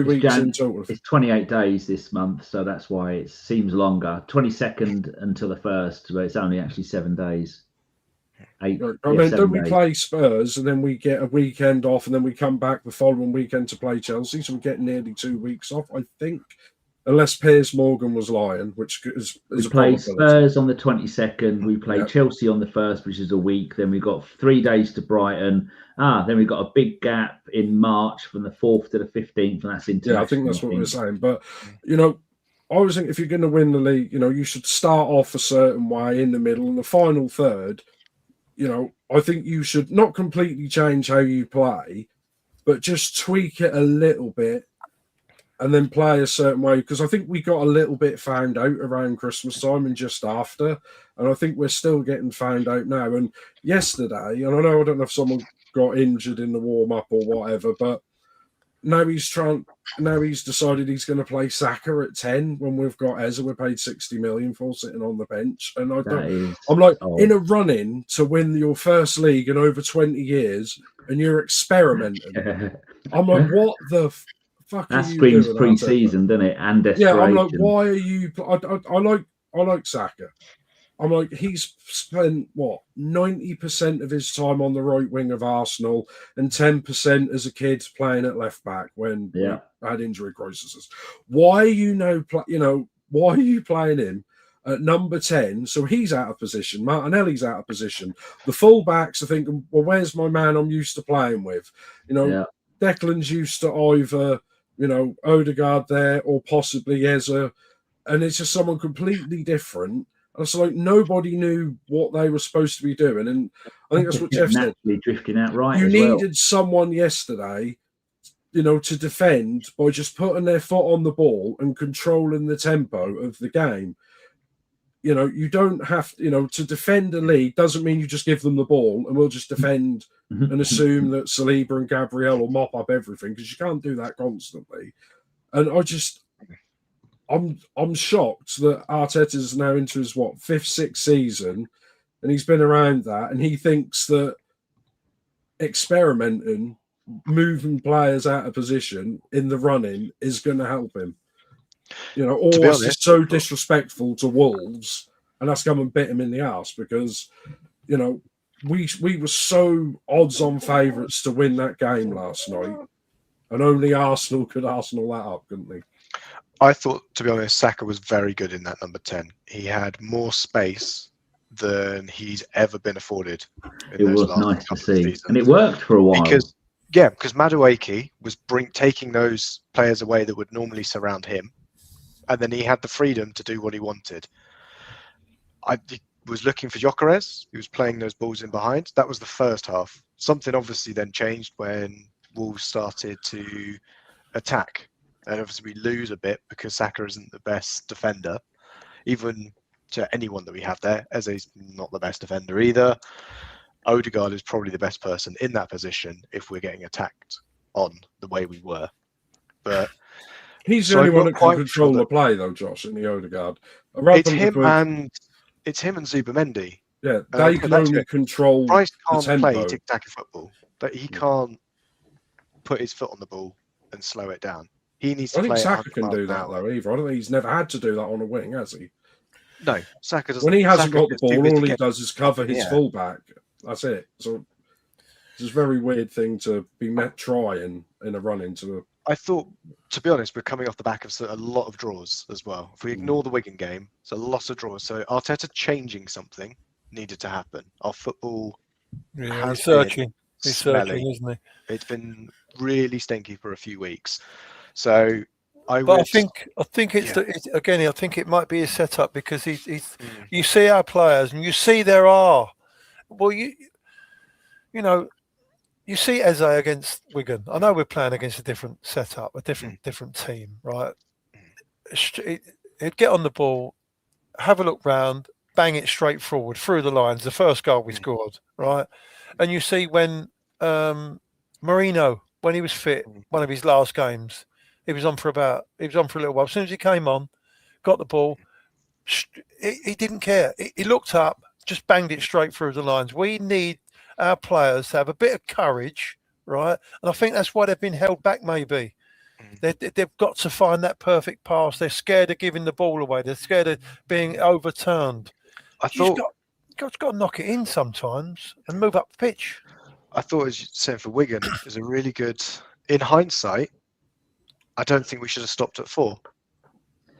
Speaker 2: weeks in total?
Speaker 1: It's 28 days this month, so that's why it seems longer. 22nd until the 1st, but it's only actually 7 days.
Speaker 2: Don't we play Spurs and then we get a weekend off and then we come back the following weekend to play Chelsea? So we get nearly 2 weeks off, I think. Unless Piers Morgan was lying, which is
Speaker 1: we play Spurs on the 22nd. We play Chelsea on the 1st, which is a week. Then we've got 3 days to Brighton. Then we've got a big gap in March from the 4th to the 15th, and that's international.
Speaker 2: Yeah, I think that's what we're saying. But, I always think if you're going to win the league, you should start off a certain way in the middle, and the final third, I think you should not completely change how you play, but just tweak it a little bit and then play a certain way. Because I think we got a little bit found out around Christmas time and just after. And I think we're still getting found out now. And yesterday, and I don't know if someone got injured in the warm-up or whatever, but now he's decided he's going to play Saka at 10 when we've got Eza. We're paid 60 million for sitting on the bench. And I'm like, in a run-in to win your first league in over 20 years, and you're experimenting. I'm like, what the fuck
Speaker 1: that
Speaker 2: are you
Speaker 1: screams
Speaker 2: doing?
Speaker 1: Pre-season, doesn't it? And desperation.
Speaker 2: Yeah, I'm like, why are you? I like Saka. I'm like, he's spent 90% of his time on the right wing of Arsenal and 10% as a kid playing at left back when we had injury crises. Why are you why are you playing him at number 10? So he's out of position. Martinelli's out of position. The full-backs are thinking, well, where's my man I'm used to playing with? Declan's used to either, Odegaard there or possibly Eza, and it's just someone completely different. And it's like nobody knew what they were supposed to be doing. And I think that's what Geoff said.
Speaker 1: Drifting out right.
Speaker 2: You needed someone yesterday, to defend by just putting their foot on the ball and controlling the tempo of the game. you don't have, to defend a league doesn't mean you just give them the ball and we'll just defend and assume that Saliba and Gabriel will mop up everything, because you can't do that constantly. And I'm shocked that Arteta's now into his, 5th, 6th season, and he's been around that, and he thinks that experimenting, moving players out of position in the running is going to help him. All this is so disrespectful to Wolves, and that's come and bit him in the arse, because, we were so odds-on favourites to win that game last night, and only Arsenal could Arsenal that up, couldn't they?
Speaker 4: I thought, to be honest, Saka was very good in that number 10. He had more space than he's ever been afforded.
Speaker 1: It was nice to see, and it worked for a while.
Speaker 4: Because Madueke was taking those players away that would normally surround him, and then he had the freedom to do what he wanted. I was looking for Jurrien. He was playing those balls in behind. That was the first half. Something obviously then changed when Wolves started to attack. And obviously we lose a bit because Saka isn't the best defender, even to anyone that we have there. Eze's not the best defender either. Odegaard is probably the best person in that position if we're getting attacked on the way we were. But
Speaker 2: he's the only one that can control the play, though, Josh, in the Odegaard.
Speaker 4: It's him and Zubimendi.
Speaker 2: Yeah, they can only control
Speaker 4: Bryce can't
Speaker 2: the tempo.
Speaker 4: Play tic-tac football. But he can't put his foot on the ball and slow it down. He needs to play. I think
Speaker 2: Saka can do that, though, either. I don't think he's never had to do that on a wing, has he?
Speaker 4: No, Saka doesn't.
Speaker 2: When he hasn't got the ball, all he does is cover his fullback. That's it. So it's a very weird thing to be trying in a run into.
Speaker 4: I thought, to be honest, we're coming off the back of a lot of draws as well. If we ignore the Wigan game, it's a lot of draws. So Arteta changing something needed to happen. Our football
Speaker 3: he's searching. He's searching, isn't he?
Speaker 4: It's been really stinky for a few weeks. So
Speaker 3: I think it's I think it might be a setup, because he's you see our players and you see there are, well, you see Eze against Wigan. I know we're playing against a different setup, a different team, right? He'd get on the ball, have a look round, bang it straight forward through the lines. The first goal we scored, right? And you see when Marino, when he was fit, one of his last games, he was on for a little while. As soon as he came on, got the ball, he didn't care. He looked up, just banged it straight through the lines. We need our players to have a bit of courage, right? And I think that's why they've been held back, maybe. They've got to find that perfect pass. They're scared of giving the ball away. They're scared of being overturned. You've got to knock it in sometimes and move up the pitch.
Speaker 4: I thought, as you said, for Wigan, it was a really good... In hindsight, I don't think we should have stopped at 4.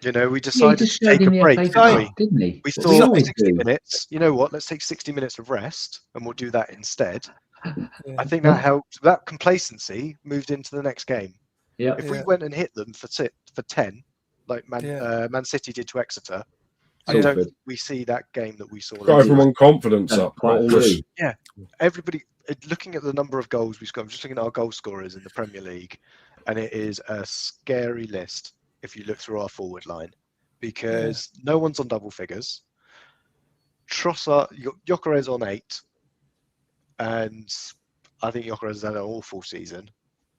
Speaker 4: We decided to take a break,
Speaker 1: didn't we?
Speaker 4: We thought 60 minutes. You know what? Let's take 60 minutes of rest, and we'll do that instead. Yeah. I think that helped. That complacency moved into the next game.
Speaker 1: Yeah.
Speaker 4: If we went and hit them for 10, like Man City did to Exeter, I don't think we see that game that we saw.
Speaker 2: Got everyone confidence up.
Speaker 4: Yeah, everybody. Looking at the number of goals we scored, I'm just looking at our goal scorers in the Premier League, and it is a scary list if you look through our forward line, because no one's on double figures. Trossard, Jurrien's on 8, and I think Jurrien's had an awful season.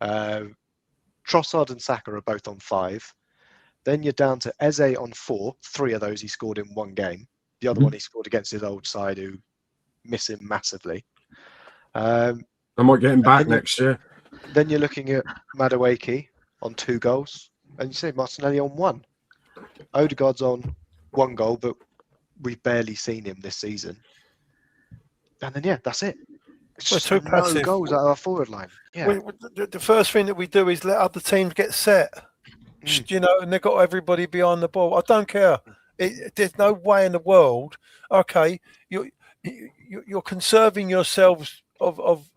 Speaker 4: Trossard and Saka are both on 5. Then you're down to Eze on 4. 3 of those he scored in one game. The other one he scored against his old side, who miss him massively.
Speaker 2: I might get him back next year.
Speaker 4: Then you're looking at Madueke on 2 goals, and you say Martinelli on 1. Odegaard's on 1 goal, but we've barely seen him this season. And then that's it. It's just
Speaker 3: too passive.
Speaker 4: No goals out of our forward line. Yeah.
Speaker 3: The first thing that we do is let other teams get set. And they've got everybody behind the ball. I don't care. There's no way in the world. Okay, you're conserving yourselves of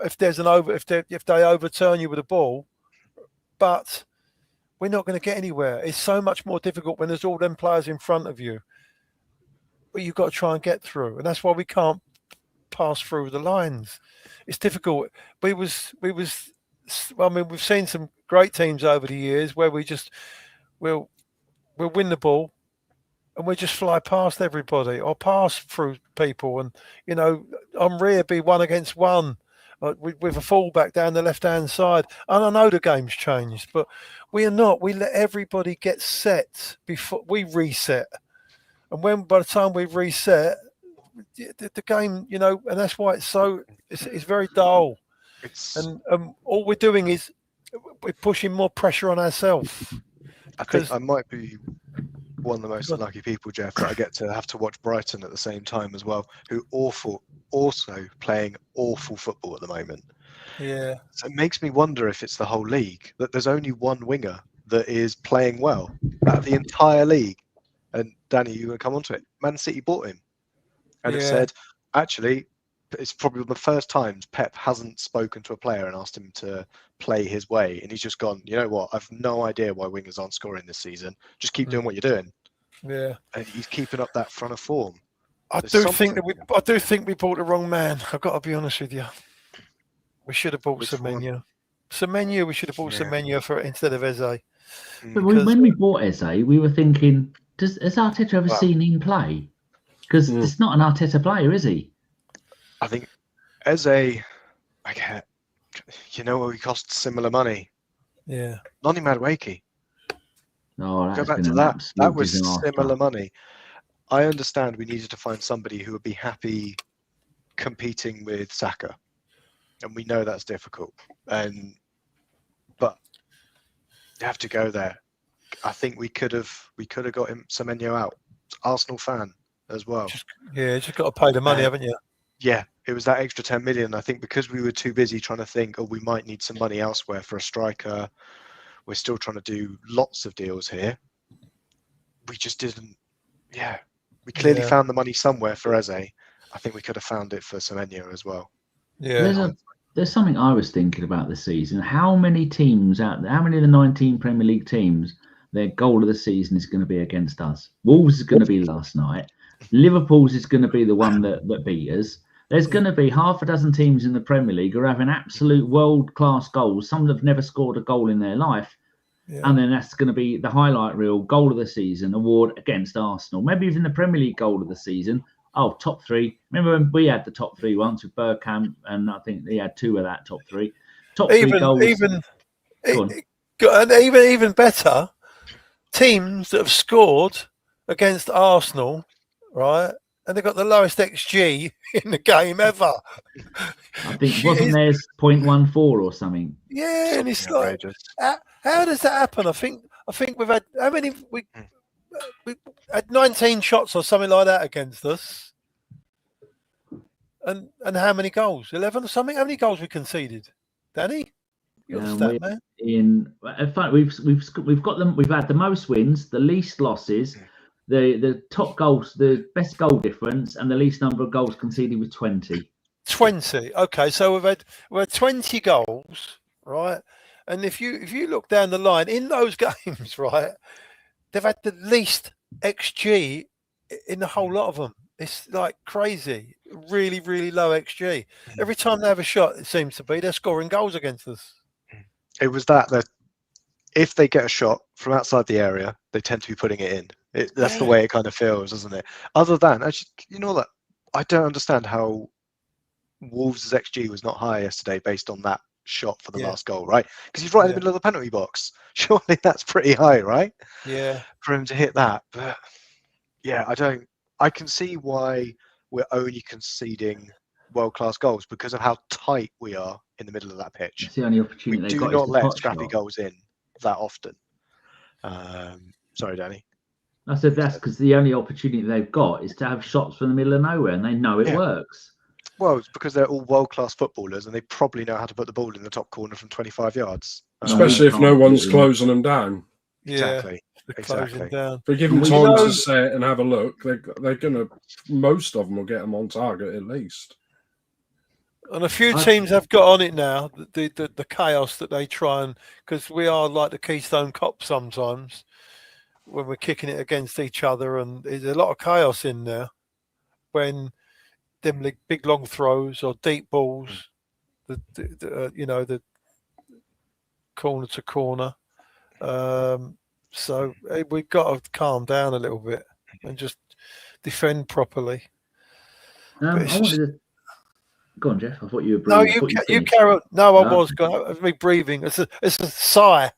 Speaker 3: if they overturn you with a ball, but we're not going to get anywhere. It's so much more difficult when there's all them players in front of you, but you've got to try and get through, and that's why we can't pass through the lines. It's difficult. We've seen some great teams over the years where we'll win the ball, and we just fly past everybody or pass through people. And, you know, on Raya be 1-against-1 with a fullback down the left-hand side. And I know the game's changed, but we are not. We let everybody get set before we reset. And when by the time we reset, the game, you know, and that's why it's very dull. And all we're doing is we're pushing more pressure on ourselves.
Speaker 4: I think I might be one of the most unlucky people, Geoff, that I get to have to watch Brighton at the same time as well, who also playing awful football at the moment.
Speaker 3: Yeah.
Speaker 4: So it makes me wonder if it's the whole league, that there's only one winger that is playing well out of the entire league. And Danny, you want to come onto it? Man City bought him and have said, actually, it's probably the first time Pep hasn't spoken to a player and asked him to play his way. And he's just gone, you know what? I've no idea why wingers aren't scoring this season. Just keep doing what you're doing.
Speaker 3: Yeah.
Speaker 4: And he's keeping up that front of form.
Speaker 3: I do think we bought the wrong man. I've got to be honest with you. We should have bought Semenyo. We should have bought Semenyo instead of Eze.
Speaker 1: But when we bought Eze, we were thinking, has Arteta ever seen him play? Because it's not an Arteta player, is he?
Speaker 4: I think Eze, you know, he costs similar money.
Speaker 3: Yeah.
Speaker 4: Noni Madueke.
Speaker 1: No,
Speaker 4: Go back to that. That was similar money. I understand we needed to find somebody who would be happy competing with Saka, and we know that's difficult. But you have to go there. I think we could have got him Semenyo out. Arsenal fan as well.
Speaker 3: Just got to pay the money, haven't you?
Speaker 4: Yeah, it was that extra 10 million. I think because we were too busy trying to think, we might need some money elsewhere for a striker. We're still trying to do lots of deals here. We just didn't. Yeah, we clearly found the money somewhere for Eze. I think we could have found it for Semenyo as well.
Speaker 3: Yeah.
Speaker 1: There's something I was thinking about this season. How many teams out there, how many of the 19 Premier League teams, their goal of the season is going to be against us? Wolves is going to be last night. Liverpool's is going to be the one that beat us. There's going to be half a dozen teams in the Premier League who are having absolute world-class goals. Some have never scored a goal in their life. Yeah. And then that's going to be the highlight reel, goal of the season award against Arsenal. Maybe even the Premier League goal of the season. Oh, top three. Remember when we had the top three once with Bergkamp, and I think they had two of that top three. Top three goals.
Speaker 3: Even better, teams that have scored against Arsenal, right? And they've got the lowest XG in the game ever.
Speaker 1: I think wasn't theirs 0.14 or something?
Speaker 3: Yeah, and it's like, how does that happen? I think we've had how many? We had 19 shots or something like that against us, and how many goals? 11 or something. How many goals we conceded, Danny? You're the stat man.
Speaker 1: In fact, we've got them. We've had the most wins, the least losses. The top goals, the best goal difference, and the least number of goals conceded with 20.
Speaker 3: 20. Okay, so we've had 20 goals, right? And if you look down the line in those games, right, they've had the least XG in the whole lot of them. It's like crazy, really, really low XG. Every time they have a shot, it seems to be they're scoring goals against us.
Speaker 4: It was that if they get a shot from outside the area, they tend to be putting it in. That's the way it kind of feels, isn't it? Other than, actually, you know that I don't understand how Wolves' XG was not higher yesterday based on that shot for the last goal, right? Because he's right in the middle of the penalty box. Surely that's pretty high, right?
Speaker 3: Yeah.
Speaker 4: For him to hit that. But yeah, I can see why we're only conceding world-class goals because of how tight we are in the middle of that pitch.
Speaker 1: It's the only opportunity
Speaker 4: we do not let scrappy goals in that often. Sorry, Danny.
Speaker 1: I said that's because the only opportunity they've got is to have shots from the middle of nowhere, and they know it works.
Speaker 4: Well, it's because they're all world-class footballers, and they probably know how to put the ball in the top corner from 25 yards.
Speaker 2: Especially if no one's closing them down.
Speaker 4: Exactly.
Speaker 3: Closing down.
Speaker 2: If they give them time to set and have a look, they're gonna. Most of them will get them on target at least.
Speaker 3: And a few teams have got on it now. The chaos that they try and because we are like the Keystone Cops sometimes. When we're kicking it against each other, and there's a lot of chaos in there when them big long throws or deep balls, the corner to corner. So we've got to calm down a little bit. and just defend properly.
Speaker 1: I wanted to go on, Geoff. I thought you were
Speaker 3: No,
Speaker 1: breathing.
Speaker 3: you carry on. No, I was going. Me breathing. It's a sigh.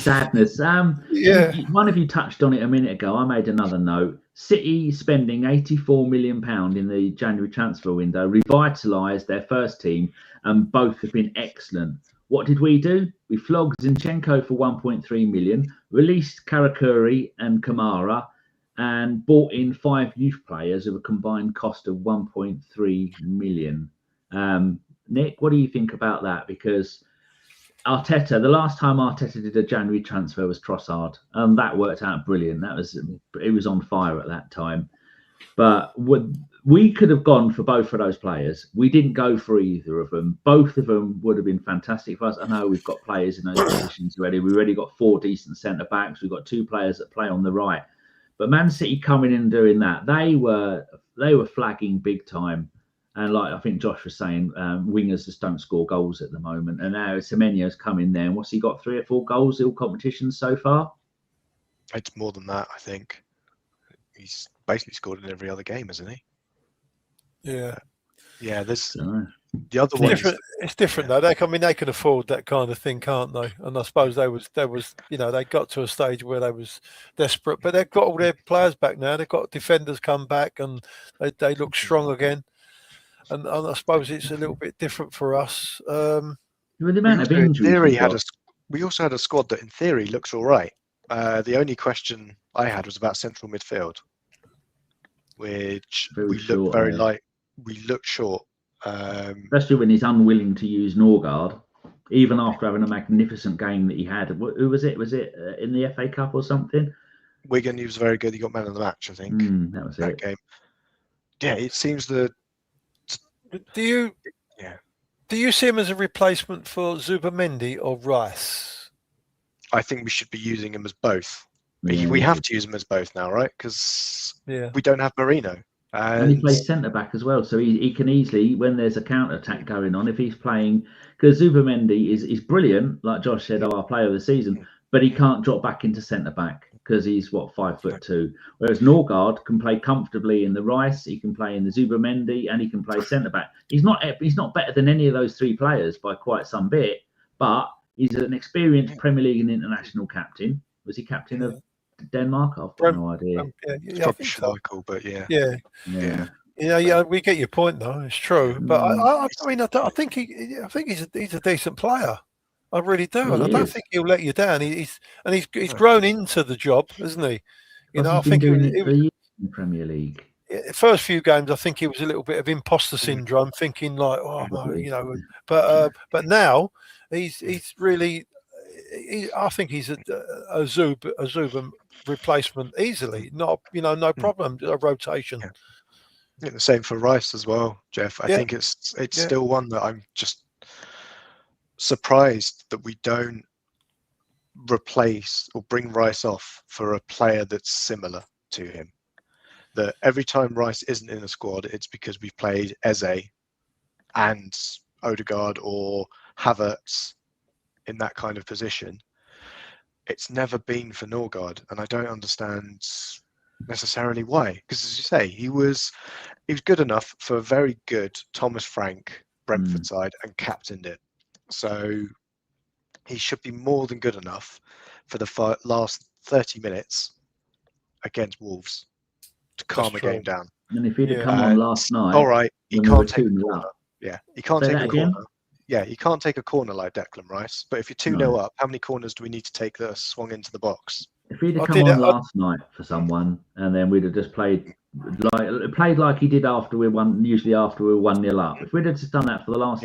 Speaker 1: Sadness. One of you touched on it a minute ago. I made another note. City spending £84 million in the January transfer window revitalised their first team, and both have been excellent. What did we do? We flogged Zinchenko for 1.3 million, released Karakuri and Kamara, and bought in 5 youth players of a combined cost of 1.3 million. Nick, what do you think about that? Because Arteta, the last time Arteta did a January transfer was Trossard, and that worked out brilliant. It was on fire at that time. But we could have gone for both of those players. We didn't go for either of them. Both of them would have been fantastic for us. I know we've got players in those positions already. We've already got 4 decent centre backs. We've got 2 players that play on the right. But Man City coming in and doing that, they were flagging big time. And like I think Josh was saying, wingers just don't score goals at the moment. And now Semenyo's come in there. And what's he got, 3 or 4 goals in all competitions so far?
Speaker 4: It's more than that, I think. He's basically scored in every other game, hasn't he?
Speaker 3: Yeah.
Speaker 4: Yeah, there's the other one.
Speaker 3: It's different though. They can afford that kind of thing, can't they? And I suppose they got to a stage where they was desperate, but they've got all their players back now. They've got defenders come back and they look strong again. And I suppose it's a little bit different for us.
Speaker 1: The amount of injuries
Speaker 4: we also had a squad that in theory looks all right. The only question I had was about central midfield, which we looked short.
Speaker 1: Especially when he's unwilling to use Norgard, even after having a magnificent game that he had. Who was it? Was it in the FA Cup or something?
Speaker 4: Wigan, he was very good. He got man of the match, I think.
Speaker 1: That was
Speaker 4: that game. Yeah, it seems that.
Speaker 3: Do you see him as a replacement for Zubimendi or Rice?
Speaker 4: I think we should be using him as both. Yeah. We have to use him as both now, right? Because we don't have Marino.
Speaker 1: And he plays centre back as well, so he can easily, when there's a counter attack going on, if he's playing, because Zubimendi is brilliant, like Josh said, our player of the season, but he can't drop back into centre back because he's 5'2". Whereas Norgard can play comfortably in the Rice, he can play in the Zubimendi, and he can play centre back. He's not better than any of those 3 players by quite some bit, but he's an experienced Premier League and international captain. Was he captain of Denmark? I've got no idea.
Speaker 4: It's probably Schmeichel, but
Speaker 3: yeah. We get your point though. It's true, but I think he's a decent player. I really do, and I don't think he'll let you down. He's grown into the job, hasn't he?
Speaker 1: I think he was in the Premier League.
Speaker 3: First few games, I think he was a little bit of imposter syndrome, thinking like, but now he's really. I think he's a Zub replacement easily. No problem. A rotation.
Speaker 4: Yeah. I think the same for Rice as well, Geoff. I think it's still one that I'm just surprised that we don't replace or bring Rice off for a player that's similar to him. That every time Rice isn't in the squad, it's because we've played Eze and Odegaard or Havertz in that kind of position. It's never been for Norgard, and I don't understand necessarily why. Because as you say, he was good enough for a very good Thomas Frank Brentford side and captained it. So he should be more than good enough for the last 30 minutes against Wolves to calm a game down.
Speaker 1: And if he'd have come on last night,
Speaker 4: all right, he can't take a corner. Yeah, he can't take a corner. Yeah, you can't take a corner like Declan Rice. But if you're 2-0 up, how many corners do we need to take that are swung into the box?
Speaker 1: If he'd have come on last night for someone, and then we'd have just played like he did after we won. Usually after we were 1-0 up. If we'd have just done that for the last,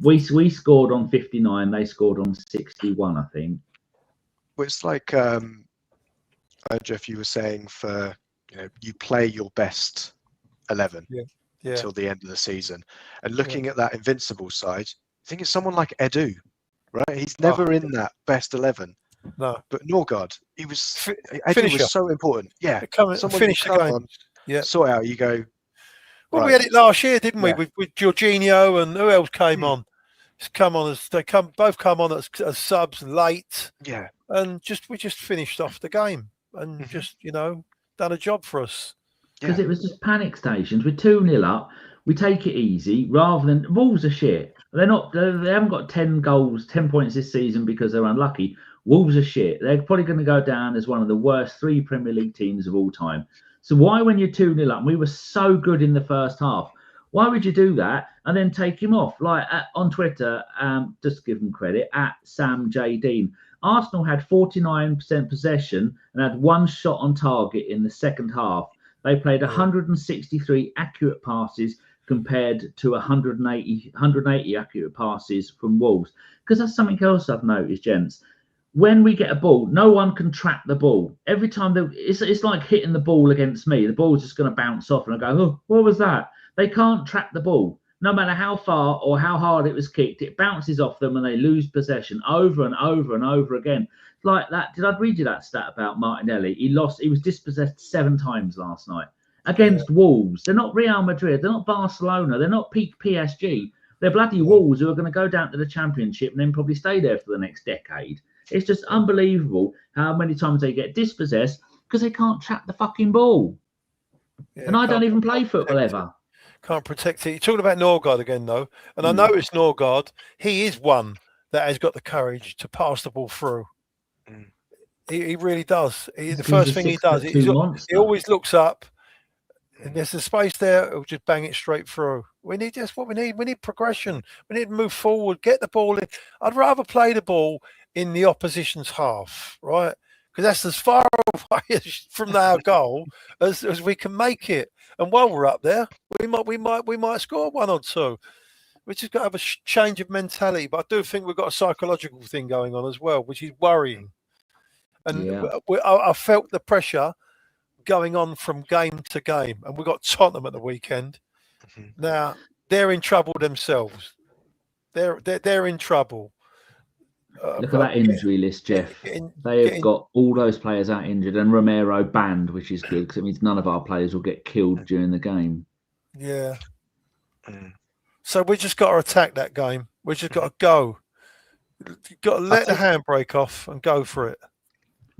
Speaker 1: we scored on 59. They scored on 61, I think.
Speaker 4: Well, it's like Geoff, you were saying you play your best 11. Till the end of the season, and looking at that invincible side, I think it's someone like Edu, right? He's never in that best 11.
Speaker 3: No,
Speaker 4: but Norgard, Edu was so important. Yeah,
Speaker 3: finish the game.
Speaker 4: Sort out. You go.
Speaker 3: Well, we had it last year, didn't we? With Jorginho and who else came on? Both come on as subs late.
Speaker 4: Yeah,
Speaker 3: and we just finished off the game. and just, done a job for us.
Speaker 1: Because it was just panic stations. We're 2-0 up. We take it easy rather than Wolves are shit. They haven't got 10 goals, 10 points this season because they're unlucky. Wolves are shit. They're probably going to go down as one of the worst 3 Premier League teams of all time. So why, when you're 2-0 up, and we were so good in the first half, why would you do that and then take him off? Like on Twitter, just to give them credit, at Sam J. Dean, Arsenal had 49% possession and had 1 shot on target in the second half. They played 163 accurate passes compared to 180 accurate passes from Wolves. Because that's something else I've noticed, gents. When we get a ball, no one can track the ball. Every time it's like hitting the ball against me. The ball's just going to bounce off and I go, oh, what was that? They can't track the ball. No matter how far or how hard it was kicked, it bounces off them and they lose possession over and over and over again. Like that. Did I read you that stat about Martinelli? He was dispossessed 7 times last night against Wolves. They're not Real Madrid. They're not Barcelona. They're not peak PSG. They're bloody Wolves who are going to go down to the Championship and then probably stay there for the next decade. It's just unbelievable how many times they get dispossessed because they can't track the fucking ball. Yeah, and I don't even play football ever.
Speaker 3: Can't protect it. You're talking about Norgard again, though. And I noticed Norgard, he is one that has got the courage to pass the ball through. He really does. The first thing he does, he always looks up, and there's a space there, he'll just bang it straight through. We need just what we need. We need progression. We need to move forward, get the ball in. I'd rather play the ball in the opposition's half, right? Because that's as far away from our goal as we can make it. And while we're up there, we might score 1 or 2. We just got to have a change of mentality. But I do think we've got a psychological thing going on as well, which is worrying. And I felt the pressure going on from game to game. And we got Tottenham at the weekend. Now they're in trouble themselves. They're in trouble.
Speaker 1: Look at that injury list, Geoff. They have got all those players out injured and Romero banned, which is good because it means none of our players will get killed during the game.
Speaker 3: Yeah. So we just got to attack that game. We just got to go. You've got to let the handbrake off and go for it.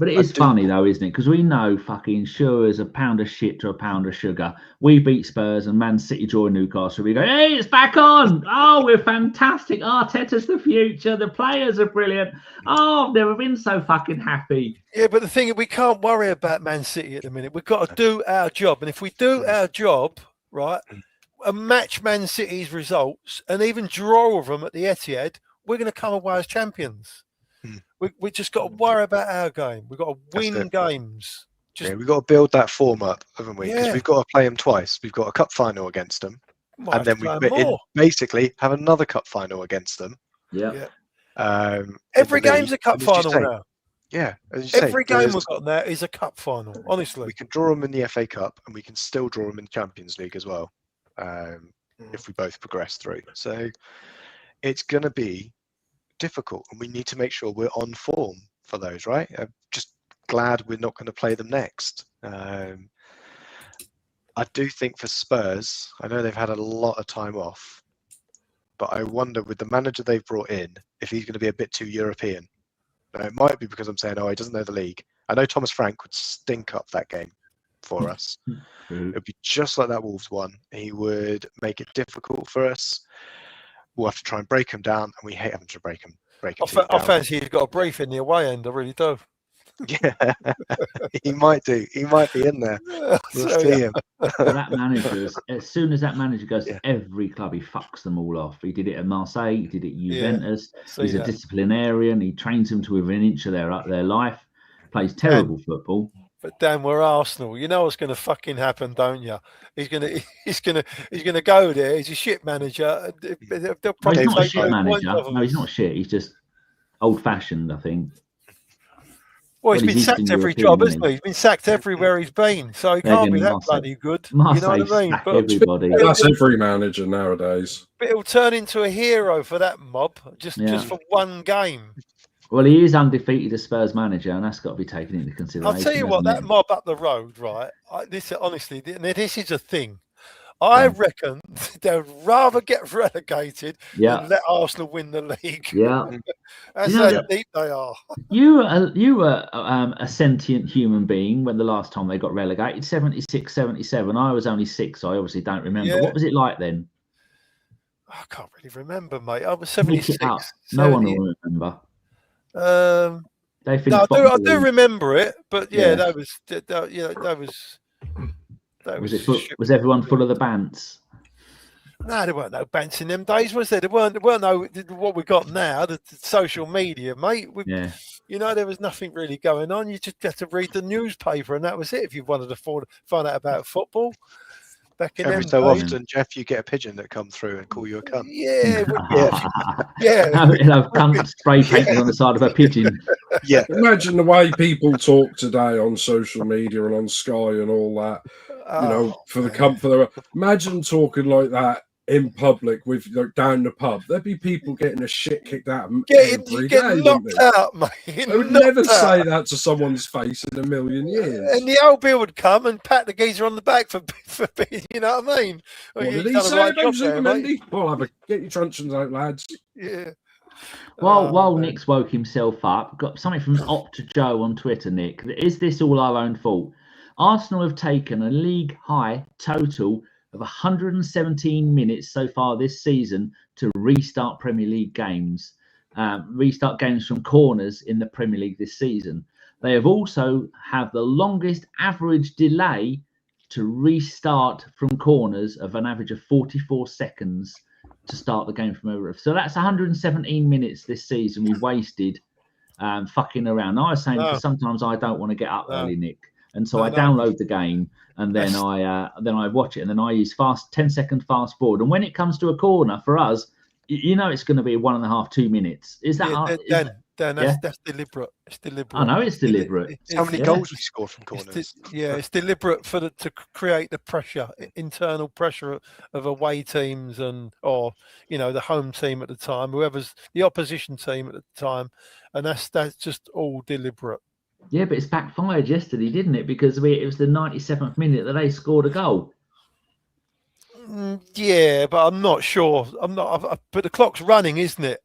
Speaker 1: But it is funny, though, isn't it? Because we know fucking sure as a pound of shit to a pound of sugar. We beat Spurs and Man City draw Newcastle. We go, hey, it's back on. Oh, we're fantastic. Arteta's the future. The players are brilliant. Oh, I've never been so fucking happy.
Speaker 3: Yeah, but the thing is, we can't worry about Man City at the minute. We've got to do our job. And if we do our job, right, and match Man City's results and even draw with them at the Etihad, we're going to come away as champions. We just got to worry about our game. We've got to win games.
Speaker 4: We've got to build that form up, haven't we? Because we've got to play them twice. We've got a cup final against them. And then we basically have another cup final against them.
Speaker 1: Yeah.
Speaker 3: Every game's a cup final now.
Speaker 4: Yeah.
Speaker 3: Every game we've got there is a cup final, honestly.
Speaker 4: We can draw them in the FA Cup and we can still draw them in the Champions League as well, if we both progress through. So it's going to be difficult and we need to make sure we're on form for those, right? I'm just glad we're not going to play them next. I do think for Spurs, I know they've had a lot of time off, but I wonder with the manager they've brought in, if he's going to be a bit too European. It might be because I'm saying, he doesn't know the league. I know Thomas Frank would stink up that game for us. It would be just like that Wolves one. He would make it difficult for us. We'll have to try and break him down, and we hate having to break him down.
Speaker 3: I fancy he's got a brief in the away end. I really do.
Speaker 4: Yeah, he might do. He might be in there. We'll see him.
Speaker 1: That manager, as soon as that manager goes to every club, he fucks them all off. He did it at Marseille. He did it at Juventus. He's a disciplinarian. He trains them to within an inch of their life. Plays terrible football.
Speaker 3: But Dan, we're Arsenal. You know what's going to fucking happen, don't you? He's going to go there. He's a shit manager. They'll probably
Speaker 1: he's not a shit manager. No, he's not shit. He's just old-fashioned, I think.
Speaker 3: Well, he's been sacked every job, hasn't he? He's been sacked everywhere he's been, so he can't be that bloody good. You know what I mean?
Speaker 1: But everybody.
Speaker 2: That's every manager nowadays.
Speaker 3: But he'll turn into a hero for that mob just for one game.
Speaker 1: Well, he is undefeated as Spurs manager, and that's got to be taken into consideration.
Speaker 3: I'll tell you what, that mob up the road, right? Honestly, this is a thing. I reckon they'd rather get relegated than let Arsenal win the league.
Speaker 1: Yeah.
Speaker 3: That's how deep they are.
Speaker 1: You were a sentient human being when the last time they got relegated, 76, 77. I was only 6, so I obviously don't remember.
Speaker 3: Yeah.
Speaker 1: What was it like then?
Speaker 3: I can't really remember, mate. I was 76.
Speaker 1: No one will remember. They think
Speaker 3: I do remember it, but that was
Speaker 1: everyone full of the bants?
Speaker 3: No, there weren't no bants in them days, was there? There weren't no what we got now, the social media, mate. You know, there was nothing really going on. You just had to read the newspaper, and that was it. If you wanted to find out about football, back in
Speaker 4: every so often, Jeff, you get a pigeon that come through and call you a cunt.
Speaker 3: Yeah,
Speaker 1: cunt spray painted on the side of a pigeon.
Speaker 2: Yeah, imagine the way people talk today on social media and on Sky and all that. You know, for the comfort. Imagine talking like that in public with down the pub. There'd be people getting a shit kicked out of them every day.
Speaker 3: Knocked out, mate.
Speaker 2: I would never say that to someone's face in a million years.
Speaker 3: And the old Bill would come and pat the geezer on the back for you know what I mean?
Speaker 2: What did he say about Zubimendi? Well, get your truncheons out, lads.
Speaker 3: Yeah.
Speaker 1: While Nick's woke himself up, got something from Opta Joe on Twitter, Nick. Is this all our own fault? Arsenal have taken a league high total of 117 minutes so far this season to restart Premier League games, restart games from corners in the Premier League this season. They have also have the longest average delay to restart from corners of an average of 44 seconds to start the game from over. So that's 117 minutes this season we wasted fucking around. I was saying because sometimes I don't want to get up early, Nick. And so I download the game and then I watch it and then I use 10-second fast forward. And when it comes to a corner for us, you know it's going to be 1.5, 2 minutes. Is that
Speaker 3: that's deliberate? It's deliberate.
Speaker 1: I know it's deliberate.
Speaker 4: How many goals we score from corners?
Speaker 3: It's deliberate to create the pressure, internal pressure of away teams or the home team at the time, whoever's the opposition team at the time, and that's just all deliberate.
Speaker 1: Yeah, but it's backfired yesterday, didn't it? Because it was the 97th minute that they scored a goal.
Speaker 3: Yeah, but I'm not sure. But the clock's running, isn't it?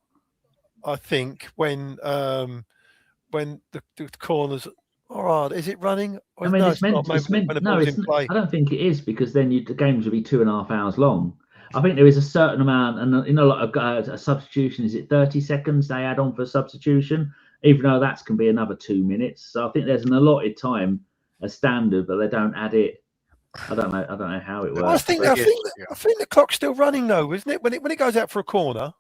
Speaker 3: I think when the corners. All right, is it running?
Speaker 1: I mean, it's meant. I don't think it is because then the games will be 2.5 hours long. I think there is a certain amount, and like a substitution. Is it 30 seconds they add on for substitution? Even though that can be another 2 minutes. So I think there's an allotted time as standard, but they don't add it. I don't know how it works.
Speaker 3: I think the clock's still running though, isn't it? When it goes out for a corner,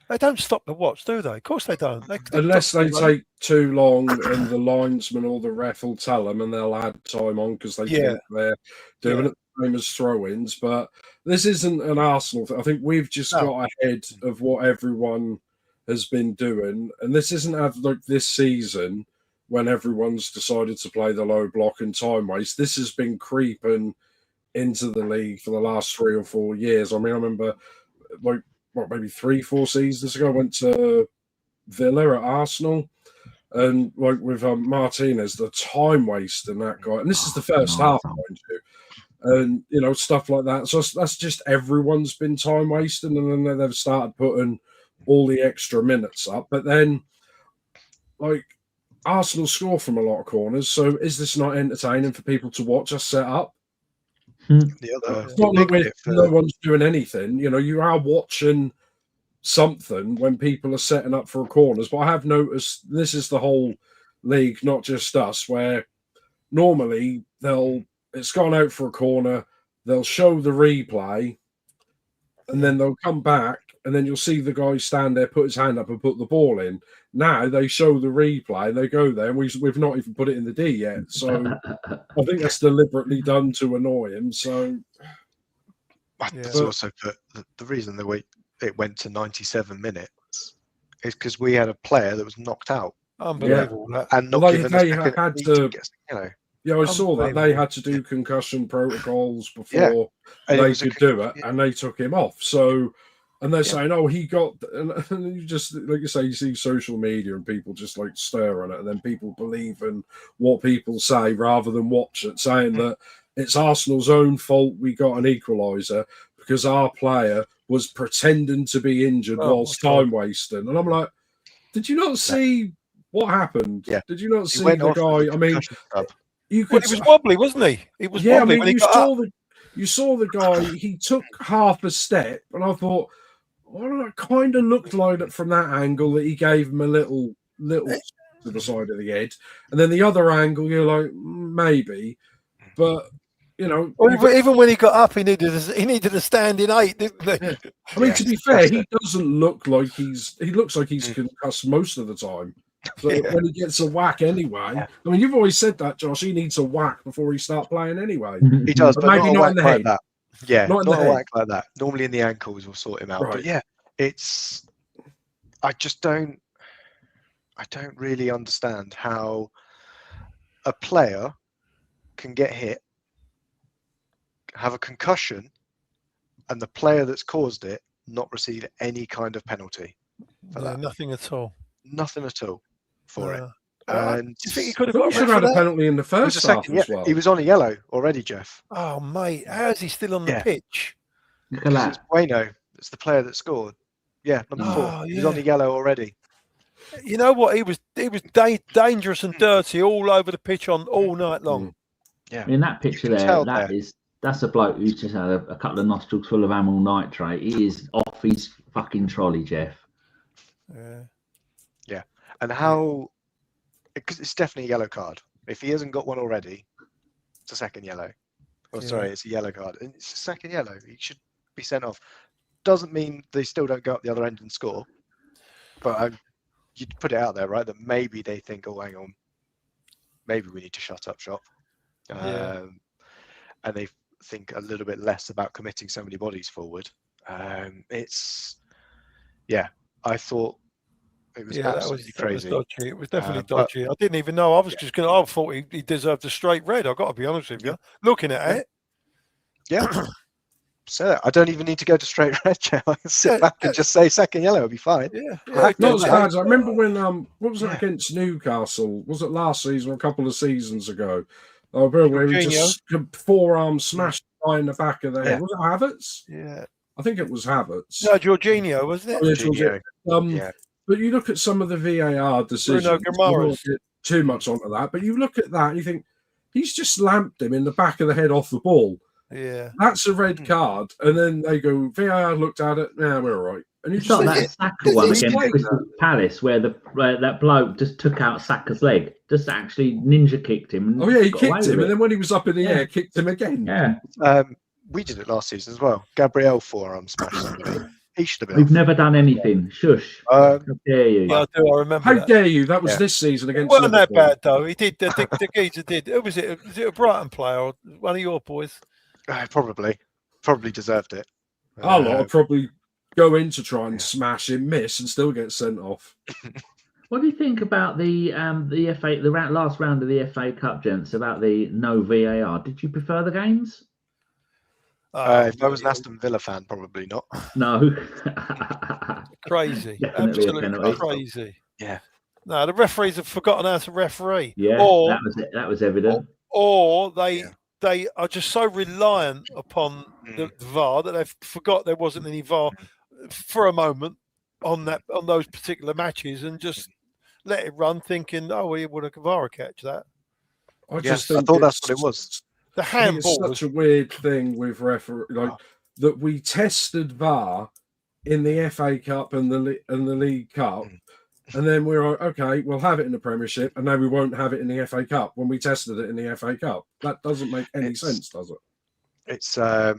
Speaker 3: they don't stop the watch, do they? Of course they don't.
Speaker 2: Unless they take too long and the linesman or the ref will tell them and they'll add time on because they think they're doing it the same as throw-ins. But this isn't an Arsenal thing. I think we've just got ahead of what everyone has been doing, and this isn't like this season when everyone's decided to play the low block and time waste. This has been creeping into the league for the last 3 or 4 years. I mean, I remember maybe 3-4 seasons ago I went to Villa at Arsenal, and with Martinez, the time waste and that guy, and this is the first half, mind you, and stuff like that. So that's just everyone's been time wasting, and then they've started putting all the extra minutes up. But then Arsenal score from a lot of corners, so is this not entertaining for people to watch us set up? It's not like no one's doing anything. You are watching something when people are setting up for corners. But I have noticed this is the whole league, not just us, where normally it's gone out for a corner, they'll show the replay, and then they'll come back, and then you'll see the guy stand there, put his hand up and put the ball in. Now they show the replay, they go there, and we've not even put it in the D yet. So I think that's deliberately done to annoy him. So
Speaker 4: that's also the reason it went to 97 minutes is because we had a player that was knocked out.
Speaker 3: Unbelievable.
Speaker 4: And not given a second to get,
Speaker 2: Yeah, I saw that. They had to do concussion protocols before they could do it, and they took him off. So, and they're saying, oh, he got, and you just, like you say, you see social media and people just stir on it, and then people believe in what people say rather than watch it, saying that it's Arsenal's own fault we got an equaliser because our player was pretending to be injured whilst time wasting. And I'm like, did you not see what happened?
Speaker 4: Yeah.
Speaker 2: Did you not see the guy? I mean, you could.
Speaker 3: He was wobbly, wasn't he? He was
Speaker 2: yeah,
Speaker 3: wobbly
Speaker 2: I mean,
Speaker 3: when he got up.
Speaker 2: you saw the guy. He took half a step, and I thought, well, it kind of looked like it from that angle that he gave him a little to the side of the head, and then the other angle, you're like, maybe, but you know,
Speaker 3: even when he got up, he needed a standing 8, didn't he?
Speaker 2: Yeah. I mean, to be fair, he doesn't look like he looks like he's concussed most of the time. So when he gets a whack anyway, I mean, you've always said that, Josh. He needs a whack before he starts playing anyway.
Speaker 4: He does, but
Speaker 2: maybe not in the head.
Speaker 4: Like that. Yeah,
Speaker 2: not
Speaker 4: a
Speaker 2: head.
Speaker 4: whack like that. Normally in the ankles will sort him out.
Speaker 2: Right.
Speaker 4: But yeah, I don't really understand how a player can get hit, have a concussion, and the player that's caused it not receive any kind of penalty for that.
Speaker 3: Nothing at all.
Speaker 4: Nothing at all for it.
Speaker 3: And
Speaker 4: And
Speaker 3: you think he could have
Speaker 2: He should have had a penalty in the first half as well.
Speaker 4: he was on a yellow already, Geoff.
Speaker 3: Oh, mate, how is he still on the pitch?
Speaker 1: Look at that.
Speaker 4: It's Bueno. It's the player that scored. Yeah, number 4. He was on the yellow already.
Speaker 3: You know what? He was dangerous and dirty all over the pitch all night long.
Speaker 4: Yeah.
Speaker 1: In that picture there, that's a bloke who's just had a couple of nostrils full of amyl nitrate. He is off his fucking trolley, Geoff.
Speaker 4: Yeah. And how, because it's definitely a yellow card. If he hasn't got one already, it's a second yellow. Oh, sorry, it's a yellow card. And it's a second yellow. He should be sent off. Doesn't mean they still don't go up the other end and score. But you'd put it out there, right? That maybe they think, oh, hang on, maybe we need to shut up shop. And they think a little bit less about committing so many bodies forward. I thought it was absolutely crazy.
Speaker 3: That was dodgy. It was definitely dodgy. I didn't even know. I was just going. I thought he deserved a straight red. I've got to be honest with you. Looking at it,
Speaker 4: so I don't even need to go to straight red, Joe. I can sit back and just say second yellow. It'll be fine.
Speaker 2: Not as bad. I remember when what was it against Newcastle? Was it last season or a couple of seasons ago? Where he just forearm smashed the guy in the back of the head. Was it Havertz?
Speaker 3: Yeah.
Speaker 2: I think it was Havertz.
Speaker 3: No, Jorginho, wasn't it?
Speaker 2: Jorginho. But you look at some of the VAR decisions.
Speaker 3: Bruno Guimaraes.
Speaker 2: Get too much onto that, but you look at that and you think he's just lamped him in the back of the head off the ball.
Speaker 3: Yeah,
Speaker 2: that's a red card. And then they go, VAR looked at it. Yeah, we're all right. And you
Speaker 1: it's like that Saka one against Crystal Palace, where that bloke just took out Saka's leg, just actually ninja kicked him.
Speaker 2: Oh yeah, he kicked him, and then when he was up in the air, kicked him again.
Speaker 1: Yeah.
Speaker 4: We did it last season as well. Gabriel forearm smashed somebody. He should have been.
Speaker 1: We've never done anything. Shush. How dare you?
Speaker 3: Yeah, I do. I remember.
Speaker 2: How dare you? That was this season against.
Speaker 3: It wasn't that bad though. He did. The geezer did. Who was it? Was it a Brighton player or one of your boys?
Speaker 4: Probably deserved it.
Speaker 2: Our lot would probably go in to try and smash him, miss, and still get sent off.
Speaker 1: What do you think about the FA, last round of the FA Cup, gents? About the no VAR? Did you prefer the games?
Speaker 4: If I was an Aston Villa fan, probably not.
Speaker 1: No.
Speaker 3: Crazy. Absolutely crazy.
Speaker 4: Yeah.
Speaker 3: No, the referees have forgotten how to referee.
Speaker 1: Yeah, that was evident.
Speaker 3: Or they are just so reliant upon the VAR that they've forgot there wasn't any VAR for a moment on those particular matches and just let it run, thinking, "Oh, we would have VAR catch that."
Speaker 2: I
Speaker 4: thought that's what it was.
Speaker 3: The handball
Speaker 2: was such a weird thing with referee, that we tested VAR in the FA Cup and the League Cup, and then we were okay. We'll have it in the Premiership, and now we won't have it in the FA Cup when we tested it in the FA Cup. That doesn't make any sense, does it?
Speaker 4: It's I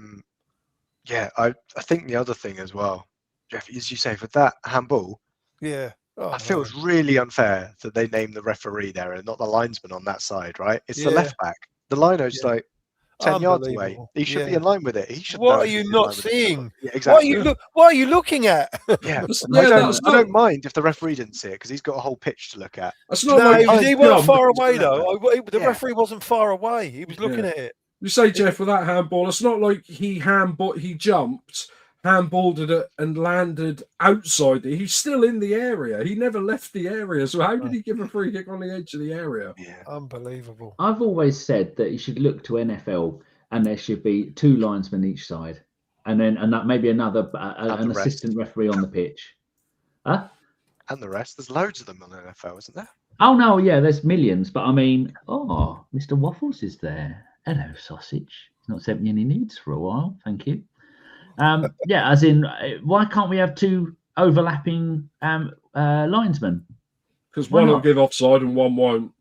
Speaker 4: think the other thing as well, Geoff, as you say, for that handball, I feel it's really unfair that they named the referee there and not the linesman on that side, right? It's the left back. The liner's like 10 yards away. He should be in line with it. He should.
Speaker 3: What are you not seeing?
Speaker 4: Yeah, exactly.
Speaker 3: What are you looking at?
Speaker 4: Yeah, I don't mind if the referee didn't see it because he's got a whole pitch to look at.
Speaker 3: He wasn't far away though. The referee wasn't far away. He was looking at it.
Speaker 2: You say, Geoff, with that handball, it's not like he jumped, handballed it and landed outside. He's still in the area. He never left the area. So how did he give a free kick on the edge of the area?
Speaker 4: Yeah.
Speaker 3: Unbelievable.
Speaker 1: I've always said that you should look to NFL and there should be 2 linesmen each side, and that maybe another an assistant referee on the pitch. Huh?
Speaker 4: And the rest. There's loads of them on the NFL, isn't there?
Speaker 1: Oh no, yeah, there's millions, but I mean, Mr. Waffles is there. Hello, sausage. He's not sent me any nudes for a while, thank you. Yeah, as in, why can't we have 2 overlapping linesmen?
Speaker 2: Because one will give offside and one won't.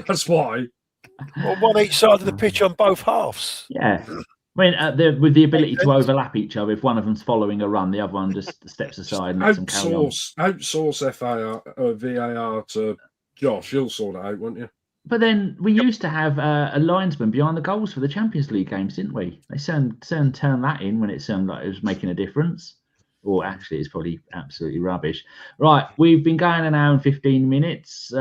Speaker 2: That's why.
Speaker 3: Well, one each side of the pitch on both halves.
Speaker 1: Yeah. I mean, with the ability to overlap each other, if one of them's following a run, the other one just steps aside and lets them carry on.
Speaker 2: Outsource VAR to Josh. You'll sort it out, won't you?
Speaker 1: But then we used to have a linesman behind the goals for the Champions League games, didn't we? They turned that in when it sounded like it was making a difference. Or actually, it's probably absolutely rubbish. Right, we've been going an hour and 15 minutes.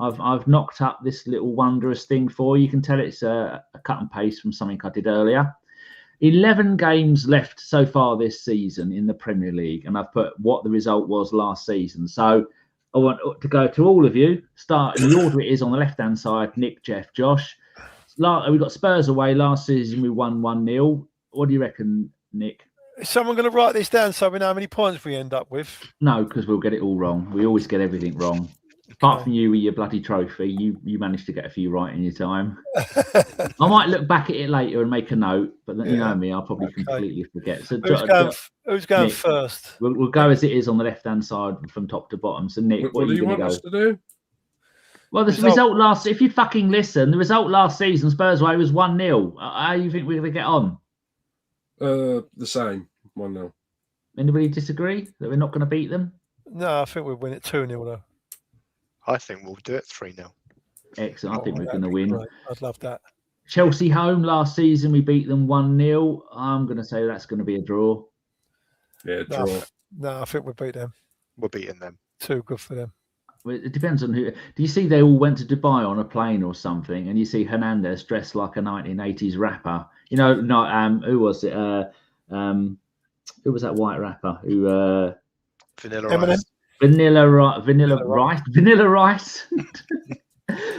Speaker 1: I've knocked up this little wondrous thing for you. You can tell it's a cut and paste from something I did earlier. 11 games left so far this season in the Premier League, and I've put what the result was last season. So I want to go to all of you. Start in the order it is on the left-hand side. Nick, Geoff, Josh. We got Spurs away last season. We won 1-0. What do you reckon, Nick?
Speaker 3: Is someone going to write this down so we know how many points we end up with?
Speaker 1: No, because we'll get it all wrong. We always get everything wrong. Apart from you with your bloody trophy, you managed to get a few right in your time. I might look back at it later and make a note, but then, you know me, I'll probably completely forget. So
Speaker 3: who's going
Speaker 1: Nick,
Speaker 3: first?
Speaker 1: We'll go as it is on the left-hand side from top to bottom. So Nick,
Speaker 2: what
Speaker 1: are
Speaker 2: do
Speaker 1: you
Speaker 2: want
Speaker 1: going to
Speaker 2: us to do?
Speaker 1: Well, the result last. If you fucking listen, the result last season, Spurs away was 1-0. How do you think we're going to get on?
Speaker 2: The same 1-0.
Speaker 1: Anybody disagree that we're not going to beat them?
Speaker 3: No, I think we'll win it 2-0 though.
Speaker 4: I think we'll do it 3-0.
Speaker 1: Excellent. I think we're going to win.
Speaker 3: Great. I'd love that.
Speaker 1: Chelsea home last season, we beat them 1-0. I'm going to say that's going to be a draw.
Speaker 2: Yeah, draw.
Speaker 3: No, I think we'll beat them.
Speaker 4: We're beating them.
Speaker 3: Too good for them.
Speaker 1: It depends on who. Do you see they all went to Dubai on a plane or something, and you see Hernandez dressed like a 1980s rapper? You know, not who was it? Who was that white rapper? Who?
Speaker 4: Vanilla
Speaker 3: Eminem?
Speaker 4: Ice.
Speaker 1: Vanilla Rice.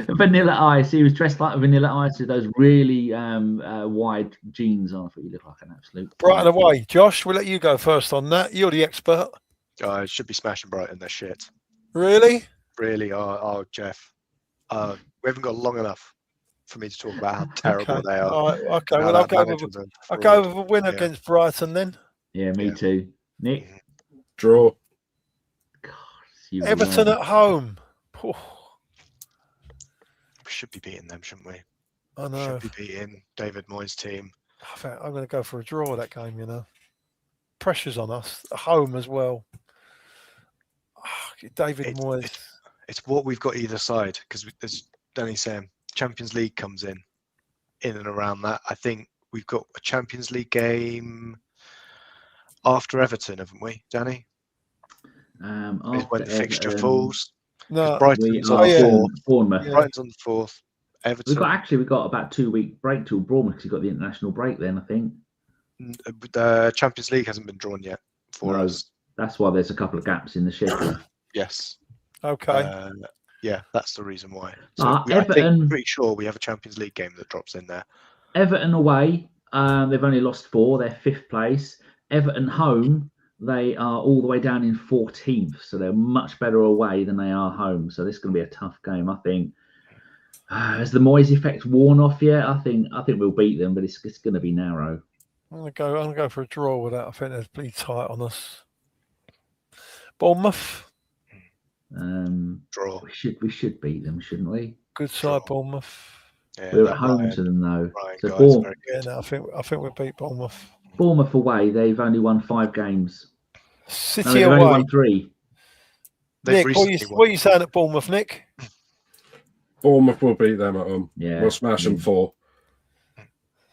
Speaker 1: Vanilla Ice. He was dressed like Vanilla Ice with those really wide jeans on. I thought you looked like an absolute.
Speaker 3: Brighton away. Josh, we'll let you go first on that. You're the expert.
Speaker 4: I should be smashing Brighton. They're shit.
Speaker 3: Really?
Speaker 4: Really? Oh, Geoff. We haven't got long enough for me to talk about how terrible they are.
Speaker 3: All right, okay. Well, I'll go with a win against Brighton then.
Speaker 1: Yeah, me too. Nick?
Speaker 2: Draw.
Speaker 1: God,
Speaker 3: Everton at home.
Speaker 4: We should be beating them, shouldn't we?
Speaker 3: I know.
Speaker 4: Should be beating David Moyes' team.
Speaker 3: I'm going to go for a draw that game, you know. Pressure's on us. At home as well. David Moyes.
Speaker 4: It's what we've got either side, because as Danny's saying, Champions League comes in and around that. I think we've got a Champions League game after Everton, haven't we, Danny? When the fixture falls.
Speaker 3: No,
Speaker 4: Brighton's on the 4th.
Speaker 1: Bournemouth.
Speaker 4: Yeah. Brighton's on the 4th. Everton.
Speaker 1: We've got about 2-week break till Bournemouth because you've got the international break then, I think.
Speaker 4: The Champions League hasn't been drawn yet for us.
Speaker 1: That's why there's a couple of gaps in the schedule.
Speaker 4: Yes.
Speaker 3: Okay.
Speaker 4: Yeah, that's the reason why. So
Speaker 1: I'm
Speaker 4: pretty sure we have a Champions League game that drops in there.
Speaker 1: Everton away, they've only lost 4. They're 5th place. Everton home, they are all the way down in 14th. So they're much better away than they are home. So this is going to be a tough game, I think. Has the Moyes effect worn off yet? I think we'll beat them, but it's going to be narrow.
Speaker 3: I'm gonna go for a draw with that. I think they're pretty tight on us. Bournemouth.
Speaker 4: Draw.
Speaker 1: We should beat them, shouldn't we?
Speaker 3: Good side, Bournemouth.
Speaker 4: Yeah,
Speaker 1: We're at home to them though.
Speaker 3: I think we beat Bournemouth.
Speaker 1: Bournemouth away, they've only won 5 games.
Speaker 3: City
Speaker 1: they've
Speaker 3: away.
Speaker 1: only won 3.
Speaker 3: Nick, what are you saying at Bournemouth, Nick?
Speaker 2: Bournemouth will beat them at home.
Speaker 1: Yeah,
Speaker 2: we'll smash them 4.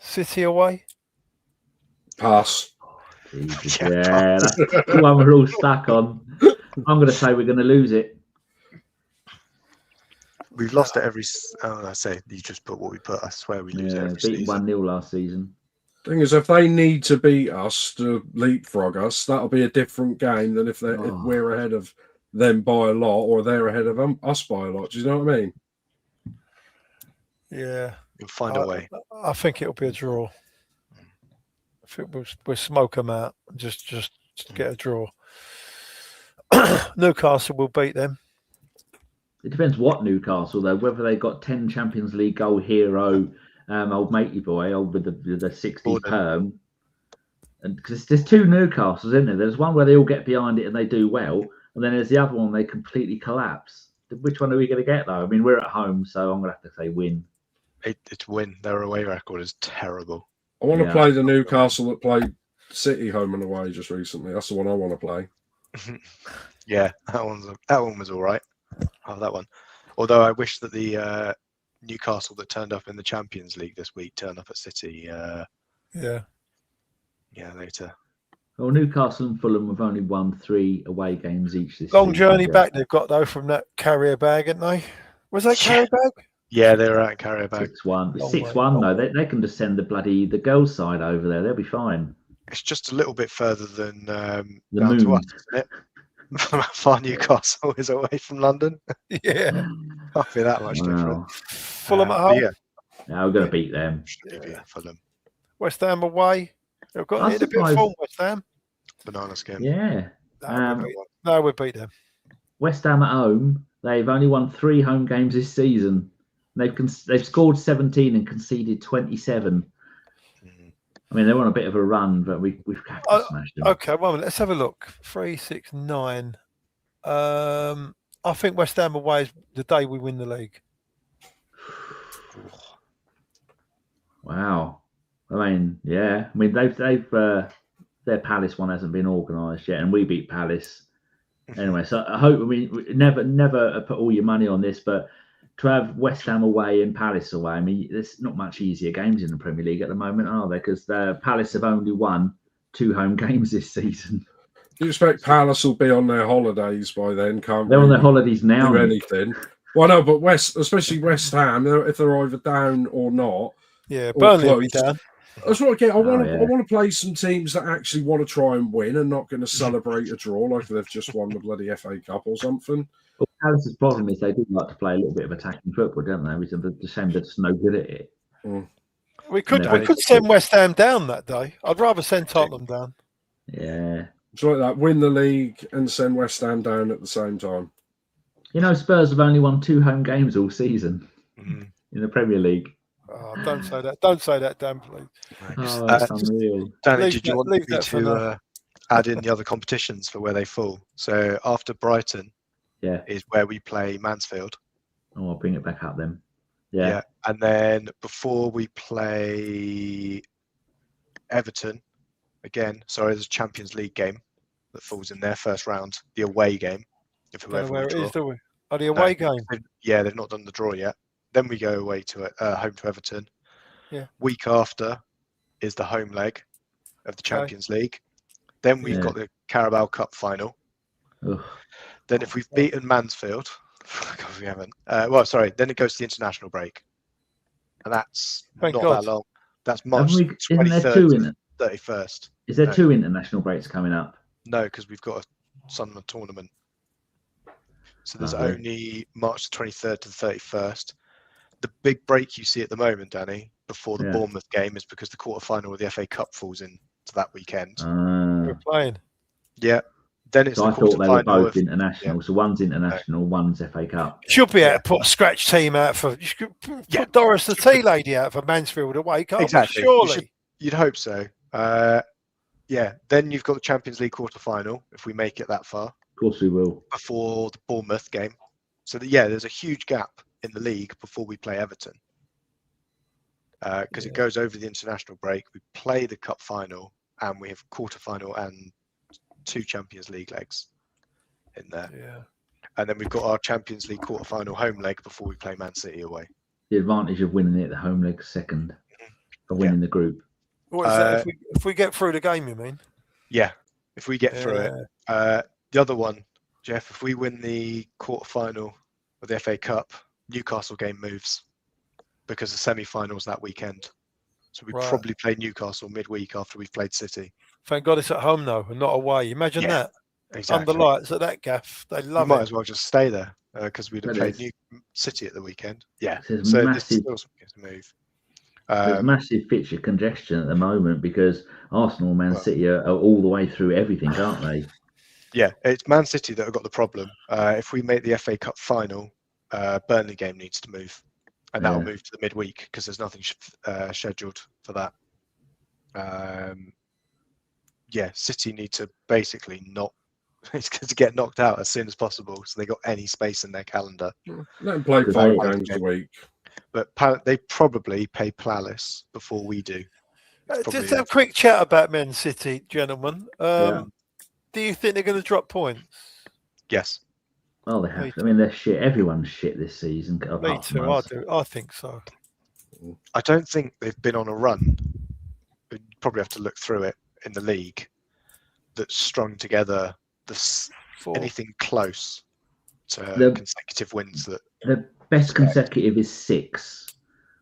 Speaker 3: City away.
Speaker 2: Pass.
Speaker 1: Jesus, yeah, that's the one we're all stuck on. I'm going to say we're going to lose it.
Speaker 4: We've lost it every. I say you just put what we put. I swear we lose it every
Speaker 1: season.
Speaker 4: season.
Speaker 1: 1-0 last season.
Speaker 2: Thing is, if they need to beat us to leapfrog us, that'll be a different game than if we're ahead of them by a lot or they're ahead of us by a lot. Do you know what I mean?
Speaker 3: Yeah.
Speaker 4: You'll find a way.
Speaker 3: I think it'll be a draw. I think we'll smoke them out. Just get a draw. Newcastle will beat them.
Speaker 1: It depends what Newcastle, though. Whether they got 10 Champions League goal hero, old matey boy, old with the 60s perm. And because there's two Newcastles, isn't there? There's one where they all get behind it and they do well, and then there's the other one they completely collapse. Which one are we going to get, though? I mean, we're at home, so I'm going to have to say win.
Speaker 4: It's win. Their away record is terrible.
Speaker 2: I want to play the Newcastle that played City home and away just recently. That's the one I want to play.
Speaker 4: Yeah, that one was all right. Oh, that one. Although I wish that the Newcastle that turned up in the Champions League this week turned up at City. Yeah, later.
Speaker 1: Well, Newcastle and Fulham have only won 3 away games each this
Speaker 3: Long
Speaker 1: season.
Speaker 3: journey back they've got, though, from that carrier bag, haven't they? Was that carrier bag?
Speaker 4: Yeah, they were at carrier bag.
Speaker 1: 6-1. 6-1, though. They can just send the girls' side over there. They'll be fine.
Speaker 4: It's just a little bit further than
Speaker 1: the
Speaker 4: down
Speaker 1: moon.
Speaker 4: to us, isn't it? How far Newcastle is away from London.
Speaker 3: Yeah.
Speaker 4: Can't be that much different.
Speaker 3: Fulham at home?
Speaker 4: Yeah,
Speaker 1: we're going to beat them.
Speaker 4: Fulham.
Speaker 3: West Ham away. They've got a bit of form, West Ham.
Speaker 4: Banana skin.
Speaker 1: Yeah.
Speaker 3: No, we beat them.
Speaker 1: West Ham at home, they've only won 3 home games this season. They've scored 17 and conceded 27. I mean, they're on a bit of a run, but we've smashed them.
Speaker 3: Okay, well, let's have a look. 3, 6, 9. I think West Ham away is the day we win the league.
Speaker 1: Wow. I mean, yeah. I mean, they've their Palace one hasn't been organised yet, and we beat Palace anyway. So I hope we never put all your money on this, but to have West Ham away and Palace away, I mean, there's not much easier games in the Premier League at the moment, are there? Because Palace have only won 2 home games this season.
Speaker 2: You expect Palace will be on their holidays by then, can't
Speaker 1: They're on their holidays now.
Speaker 2: Do anything. Well, no, but especially West Ham, if they're either down or not.
Speaker 3: Yeah, Burnley will be down.
Speaker 2: That's what I get. I want to play some teams that actually want to try and win and not going to celebrate a draw like they've just won the bloody FA Cup or something.
Speaker 1: Well, Palace's problem is they do like to play a little bit of attacking football, don't they? It's a shame they're just no good at it.
Speaker 3: We could send West Ham down that day. I'd rather send Tottenham down.
Speaker 1: Yeah.
Speaker 2: It's like that. Win the league and send West Ham down at the same time.
Speaker 1: You know, Spurs have only won 2 home games all season in the Premier League.
Speaker 3: Oh, don't say that. Don't say that, Dan, please.
Speaker 1: Oh, that's unreal.
Speaker 4: Danny, did you want me to add in the other competitions for where they fall? So after Brighton is where we play Mansfield.
Speaker 1: Oh, I'll bring it back up then.
Speaker 4: Yeah. And then before we play Everton, again, there's a Champions League game that falls in their first round, the away game. If whoever
Speaker 3: where it is, do we? Oh, the away game?
Speaker 4: Yeah, they've not done the draw yet. Then we go away to home to Everton.
Speaker 3: Yeah.
Speaker 4: Week after is the home leg of the Champions League. Then we've got the Carabao Cup final.
Speaker 1: Ugh.
Speaker 4: Then if we've beaten Mansfield, we haven't. Then it goes to the international break, and that's that long. That's March 23rd, 31st.
Speaker 1: Is there 2 international breaks coming up?
Speaker 4: No, because we've got a summer tournament. So there's only March the 23rd to the 31st. The big break you see at the moment, Danny, before the Bournemouth game is because the quarterfinal of the FA Cup falls into that weekend.
Speaker 3: We're playing.
Speaker 4: Yeah. Then it's
Speaker 1: I thought they were both international. Yeah. So one's international, one's FA Cup.
Speaker 3: Should be able to put a scratch team out for. You should put Doris the tea lady out for Mansfield away, can't
Speaker 4: exactly.
Speaker 3: Surely.
Speaker 4: You'd hope so. Then you've got the Champions League quarterfinal if we make it that far.
Speaker 1: Of course we will.
Speaker 4: Before the Bournemouth game. So there's a huge gap in the league before we play Everton. Because it goes over the international break. We play the cup final and we have quarterfinal and 2 Champions League legs in there.
Speaker 3: Yeah.
Speaker 4: And then we've got our Champions League quarterfinal home leg before we play Man City away.
Speaker 1: The advantage of winning it, the home leg second, of winning the group.
Speaker 3: What is that? If we get through the game, you mean?
Speaker 4: Yeah, if we get through it. The other one, Geoff, if we win the quarterfinal of the FA Cup, Newcastle game moves because the semi-finals that weekend. So we probably play Newcastle midweek after we've played City.
Speaker 3: Thank God it's at home though, and not away. Imagine that.
Speaker 4: Exactly.
Speaker 3: Under lights at that gaff. They love it.
Speaker 4: We might as well just stay there because we'd have played City at the weekend. Yeah.
Speaker 1: So
Speaker 4: massive, this is a move.
Speaker 1: There's massive fixture congestion at the moment because Arsenal and Man City are all the way through everything, aren't they?
Speaker 4: Yeah, it's Man City that have got the problem. If we make the FA Cup final, Burnley game needs to move. And that'll move to the midweek because there's nothing scheduled for that. City need to basically to get knocked out as soon as possible so they got any space in their calendar.
Speaker 2: Let them play 5 games a week.
Speaker 4: But they probably pay Palace before we do.
Speaker 3: Just a quick chat about Man City, gentlemen. Do you think they're going to drop points?
Speaker 4: Yes.
Speaker 1: Well, they have. I mean, they're shit. Everyone's shit this season.
Speaker 3: Me too. I do. I think so.
Speaker 4: I don't think they've been on a run. We'd probably have to look through it in the league that's strung together anything close to consecutive wins. That
Speaker 1: the best consecutive is 6.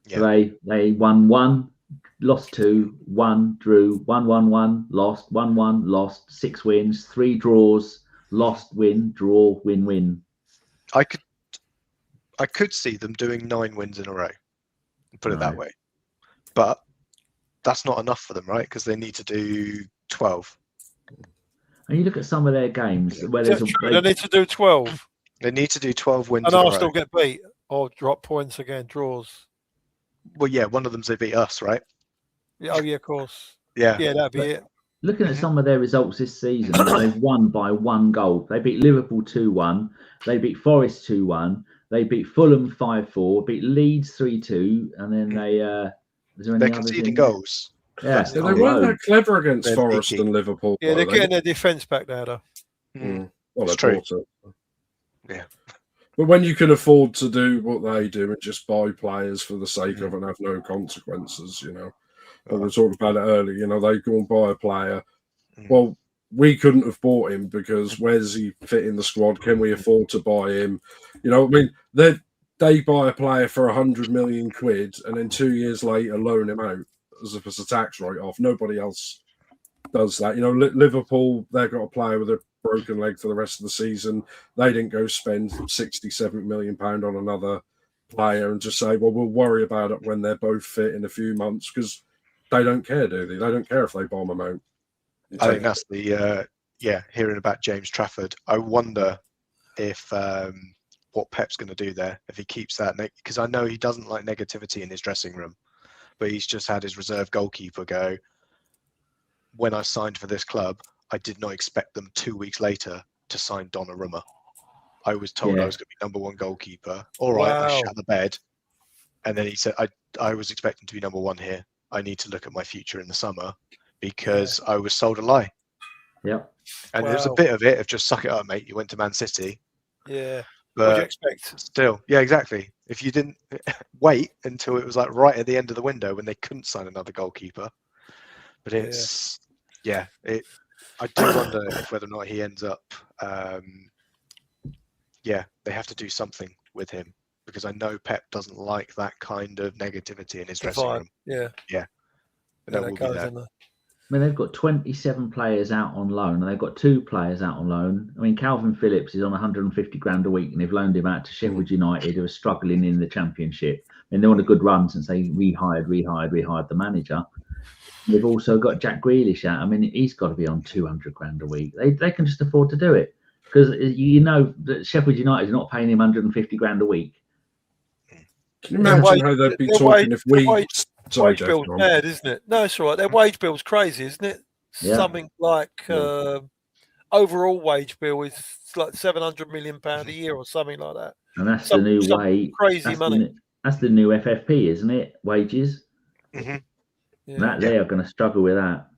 Speaker 1: Yeah. So they won 1, lost 2, 1, drew, 1-1-1, lost, 1-1, lost, 6 wins, 3 draws, lost, win, draw, win.
Speaker 4: I could see them doing 9 wins in a row, put it that way. But that's not enough for them, right? Because they need to do 12.
Speaker 1: And you look at some of their games where they
Speaker 3: need to do 12.
Speaker 4: They need to do 12 wins.
Speaker 3: And Arsenal get beat or drop points again, draws.
Speaker 4: Well, yeah, one of them's they beat us, right?
Speaker 3: Yeah, of course.
Speaker 4: Yeah,
Speaker 3: that'd be it.
Speaker 1: Looking at some of their results this season, they've won by 1 goal. They beat Liverpool 2-1. They beat Forest 2-1. They beat Fulham 5-4. Beat Leeds 3-2. And then
Speaker 2: they're
Speaker 4: conceding goals.
Speaker 1: Yeah,
Speaker 2: they weren't that clever against Forest and Liverpool.
Speaker 3: Yeah, they're getting their defence back there, though.
Speaker 2: Well, that's
Speaker 4: true.
Speaker 2: Yeah. But when you can afford to do what they do and just buy players for the sake of and have no consequences, we talked about it earlier, they go and buy a player. Well, we couldn't have bought him because where does he fit in the squad? Can we afford to buy him? They buy a player for 100 million quid and then 2 years later loan him out as if it's a tax write-off. Nobody else does that. Liverpool, they've got a player with a broken leg for the rest of the season. They didn't go spend 60-70 million pound on another player and just say, well, we'll worry about it when they're both fit in a few months because they don't care, do they? They don't care if they bomb them out.
Speaker 4: I think that's the hearing about James Trafford. I wonder if what Pep's going to do there, if he keeps that, because I know he doesn't like negativity in his dressing room, but he's just had his reserve goalkeeper go, when I signed for this club, I did not expect them 2 weeks later to sign Donnarumma. I was told I was going to be #1 goalkeeper. All right, I shut the bed. And then he said, I was expecting to be #1 here. I need to look at my future in the summer because I was sold a lie.
Speaker 1: Yeah.
Speaker 4: And there's a bit of it of just suck it up, mate. You went to Man City.
Speaker 3: Yeah.
Speaker 4: But
Speaker 3: what do you expect?
Speaker 4: Still, yeah, exactly. If you didn't wait until it was like right at the end of the window when they couldn't sign another goalkeeper. But it's, I do wonder whether or not he ends up, they have to do something with him because I know Pep doesn't like that kind of negativity in his dressing room.
Speaker 3: Yeah.
Speaker 4: Yeah. And that will be there.
Speaker 1: I mean, they've got 27 players out on loan, and they've got 2 players out on loan. I mean, Calvin Phillips is on 150 grand a week, and they've loaned him out to Sheffield United, who are struggling in the Championship. I mean, they're on a good run since they rehired the manager. They've also got Jack Grealish out. I mean, he's got to be on 200 grand a week. They can just afford to do it because that Sheffield United is not paying him 150 grand a week.
Speaker 2: Can you imagine how they'd be talking if we...
Speaker 3: Wage bill's bad, isn't it? No, it's all right. Their wage bill's crazy, isn't it?
Speaker 1: Yeah.
Speaker 3: Something like overall wage bill is like £700 million a year or something like that.
Speaker 1: And that's the new way.
Speaker 3: Crazy money.
Speaker 1: That's the new FFP, isn't it? Wages.
Speaker 4: Mm-hmm.
Speaker 3: Yeah.
Speaker 1: They are going to struggle with that.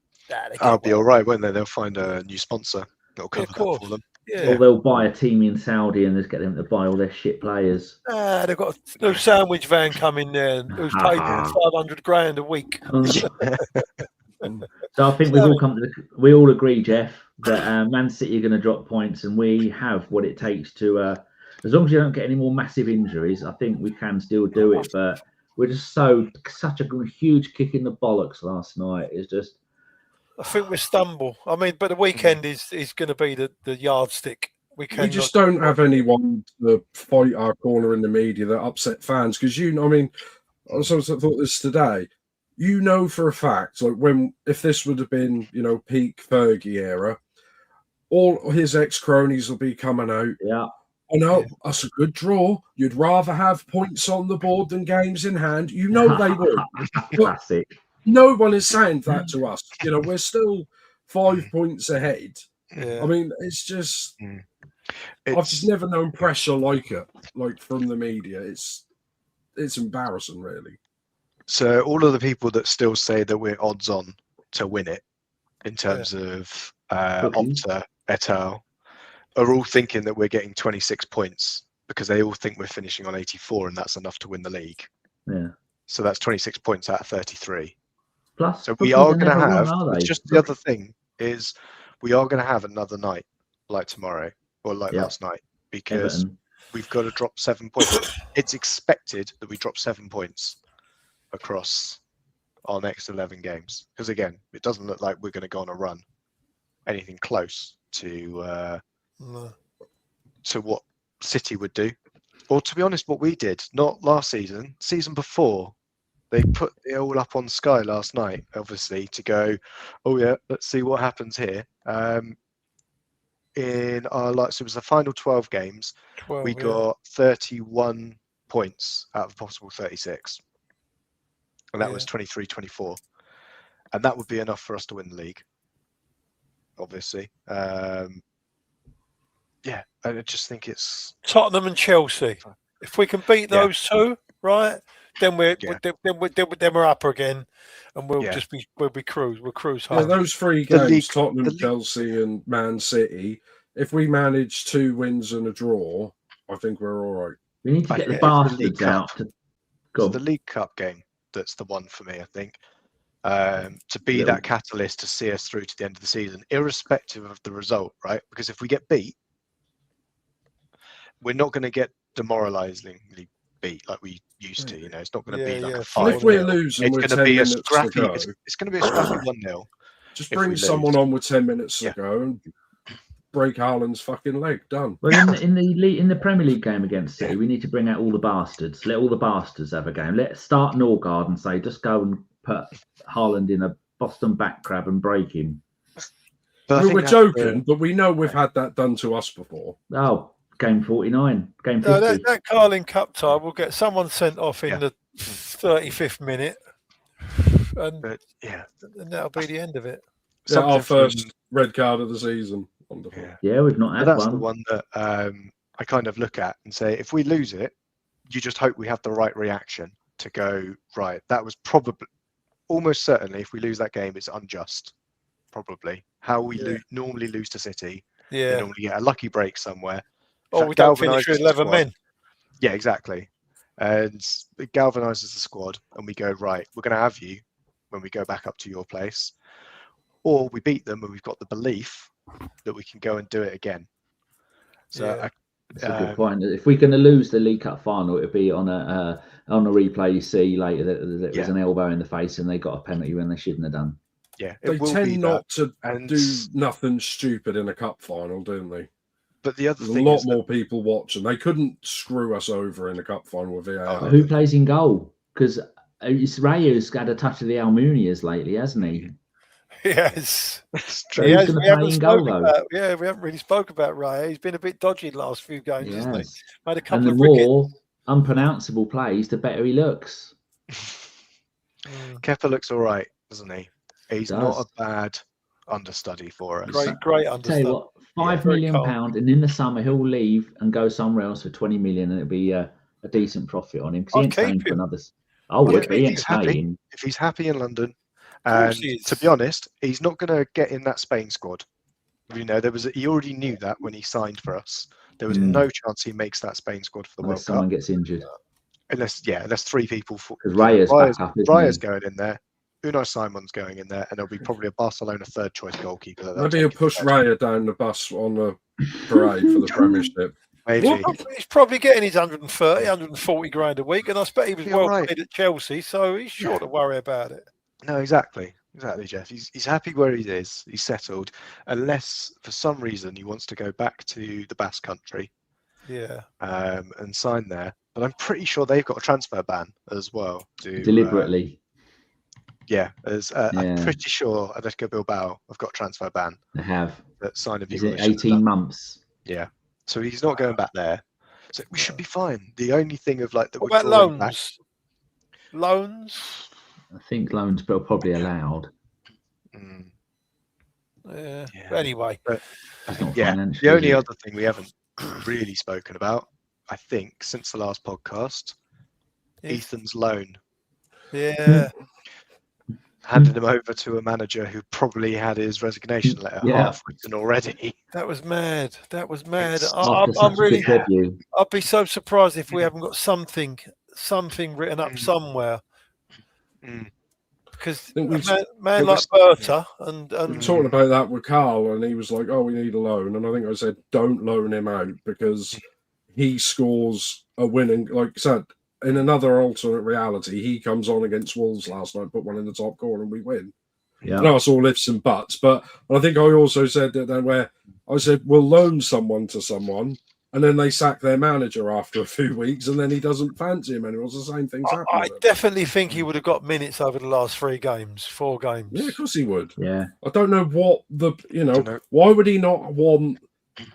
Speaker 4: I'll be all right, won't they? They'll find a new sponsor that'll cover that for them.
Speaker 3: Yeah.
Speaker 1: Or they'll buy a team in Saudi and just get them to buy all their shit players.
Speaker 3: They've got a little sandwich van coming there who's paid 500 grand a week.
Speaker 1: So I think we all agree, Geoff, that Man City are going to drop points, and we have what it takes to. As long as you don't get any more massive injuries, I think we can still do it. But We're just such a huge kick in the bollocks last night. It's just.
Speaker 3: I think we stumble. I mean, but the weekend is going to be the yardstick.
Speaker 2: We just don't have anyone to fight our corner in the media that upset fans because I thought this today. You know for a fact, like if this would have been peak Fergie era, all his ex cronies will be coming out.
Speaker 1: Yeah.
Speaker 2: I know that's a good draw. You'd rather have points on the board than games in hand. You know they would.
Speaker 1: Classic.
Speaker 2: No one is saying that to us. We're still 5 points ahead.
Speaker 3: Yeah.
Speaker 2: I mean, it's just. I've just never known pressure like it, like from the media. It's embarrassing, really.
Speaker 4: So all of the people that still say that we're odds on to win it, in terms of Opta et al., are all thinking that we're getting 26 points because they all think we're finishing on 84 and that's enough to win the league.
Speaker 1: Yeah.
Speaker 4: So that's 26 points out of 33.
Speaker 1: Plus,
Speaker 4: so we are going to have. Just the other thing is, we are going to have another night like tomorrow. Or like last night, because we've got to drop 7 points. It's expected that we drop 7 points across our next 11 games. Because again, it doesn't look like we're going to go on a run anything close to what City would do. Or to be honest, what we did, not last season, season before. They put it all up on Sky last night, obviously, to go, oh yeah, let's see what happens here. In our so it was the final 12 games, we got 31 points out of possible 36, and that was 23-24, and that would be enough for us to win the league, obviously. And I just think it's
Speaker 3: Tottenham and Chelsea. If we can beat those two, right, then we're up again, and we'll cruise home.
Speaker 2: Yeah, those 3 games, Tottenham, Chelsea, and Man City. If we manage 2 wins and a draw, I think we're all right.
Speaker 1: We need to get the bastards out.
Speaker 4: It's the League Cup game that's the one for me, I think. To be that catalyst to see us through to the end of the season, irrespective of the result, right? Because if we get beat, we're not going to get demoralisingly beat like we used to. It's not going to be like a 5-0.
Speaker 2: If we're losing,
Speaker 4: it's going to be a scrappy. It's going to be a scrappy 1-0.
Speaker 2: Just bring someone on with 10 minutes to go and break Haaland's fucking leg. Done.
Speaker 1: Well, in the Premier League game against City, we need to bring out all the bastards. Let all the bastards have a game. Let's start Norgard and say, just go and put Haaland in a Boston back crab and break him.
Speaker 2: We're joking, but we know we've had that done to us before.
Speaker 1: Oh, game 49, game 50.
Speaker 3: That Carling Cup tie will get someone sent off in the 35th minute, and that'll be the end of it.
Speaker 2: Yeah, our first red card of the season. Wonderful.
Speaker 1: Yeah, we've not had
Speaker 4: that's
Speaker 1: one.
Speaker 4: The one that I kind of look at and say, if we lose it, you just hope we have the right reaction to go, right, that was probably, almost certainly, if we lose that game, it's unjust. Probably. How we normally lose to City.
Speaker 3: Yeah.
Speaker 4: We normally get a lucky break somewhere.
Speaker 3: Or we don't finish with 11 men.
Speaker 4: Yeah, exactly. And it galvanises the squad, and we go, right, we're going to have you when we go back up to your place. Or we beat them and we've got the belief that we can go and do it again. So
Speaker 1: that's a good point. If we're going to lose the League Cup final, it'll be on a replay you see later that there was an elbow in the face and they got a penalty when they shouldn't have done.
Speaker 4: Yeah,
Speaker 2: they tend not to do nothing stupid in a cup final, don't they?
Speaker 4: But the other
Speaker 2: There's
Speaker 4: thing
Speaker 2: a lot
Speaker 4: is
Speaker 2: more people watching. They couldn't screw us over in a cup final with VAR.
Speaker 1: Who plays in goal? Because Raya's had a touch of the Almunias lately, hasn't he?
Speaker 3: Yes,
Speaker 1: that's true. We
Speaker 3: haven't really spoke about Raya. He's been a bit dodgy the last few games, hasn't he? Made a couple
Speaker 1: and the more unpronounceable plays, the better he looks.
Speaker 4: Kepa looks all right, doesn't he? He's not a bad understudy for us.
Speaker 3: Great understudy.
Speaker 1: Tell you what, £5 million, and in the summer he'll leave and go somewhere else for 20 million, and it'll be a decent profit on him because he ain't staying for another.
Speaker 4: If he's happy in London. And to be honest, he's not going to get in that Spain squad. He already knew that when he signed for us. There was no chance he makes that Spain squad for the World Cup.
Speaker 1: Someone gets injured.
Speaker 4: Unless 3 people.
Speaker 1: Because Raya's
Speaker 4: going in there. Unai Simon's going in there, and there'll be probably a Barcelona third choice goalkeeper.
Speaker 2: Maybe he'll push Raya down the bus on the parade for the Premiership.
Speaker 4: Maybe.
Speaker 3: He's probably getting his 130, 140 grand a week, and I expect he was
Speaker 4: You're
Speaker 3: well
Speaker 4: right.
Speaker 3: paid at Chelsea, so he's sure to worry about it.
Speaker 4: No, exactly, Jeff. He's happy where he is. He's settled, unless for some reason he wants to go back to the Basque Country, and sign there. But I'm pretty sure they've got a transfer ban as well.
Speaker 1: Deliberately.
Speaker 4: I'm pretty sure Atletico Bilbao have got a transfer ban.
Speaker 1: They have.
Speaker 4: That sign of
Speaker 1: Is it 18 months?
Speaker 4: Yeah. So he's not going back there. So we should be fine. The only thing of like that.
Speaker 3: What about loans? Loans?
Speaker 1: I think loans are probably allowed.
Speaker 3: Yeah. Anyway.
Speaker 4: The only other thing we haven't really spoken about, I think, since the last podcast, Ethan's loan.
Speaker 3: Yeah.
Speaker 4: Handed him over to a manager who probably had his resignation letter half written already.
Speaker 3: That was mad.
Speaker 1: I'm really.
Speaker 3: I'd be so surprised if we haven't got something written up somewhere. Because a man like Berta and
Speaker 2: we were talking about that with Carl, and he was like, "Oh, we need a loan," and I think I said, "Don't loan him out because he scores a winning." Like I said, in another alternate reality, he comes on against Wolves last night, put one in the top corner, and we win.
Speaker 1: Yeah,
Speaker 2: I know it's all ifs and buts, but I think I also said that where I said we'll loan someone to someone, and then they sack their manager after a few weeks, and then he doesn't fancy him anymore. It's the same thing's happening.
Speaker 3: I definitely think he would have got minutes over the last 4 games.
Speaker 2: Yeah, of course he would.
Speaker 1: Yeah,
Speaker 2: I don't know what why would he not want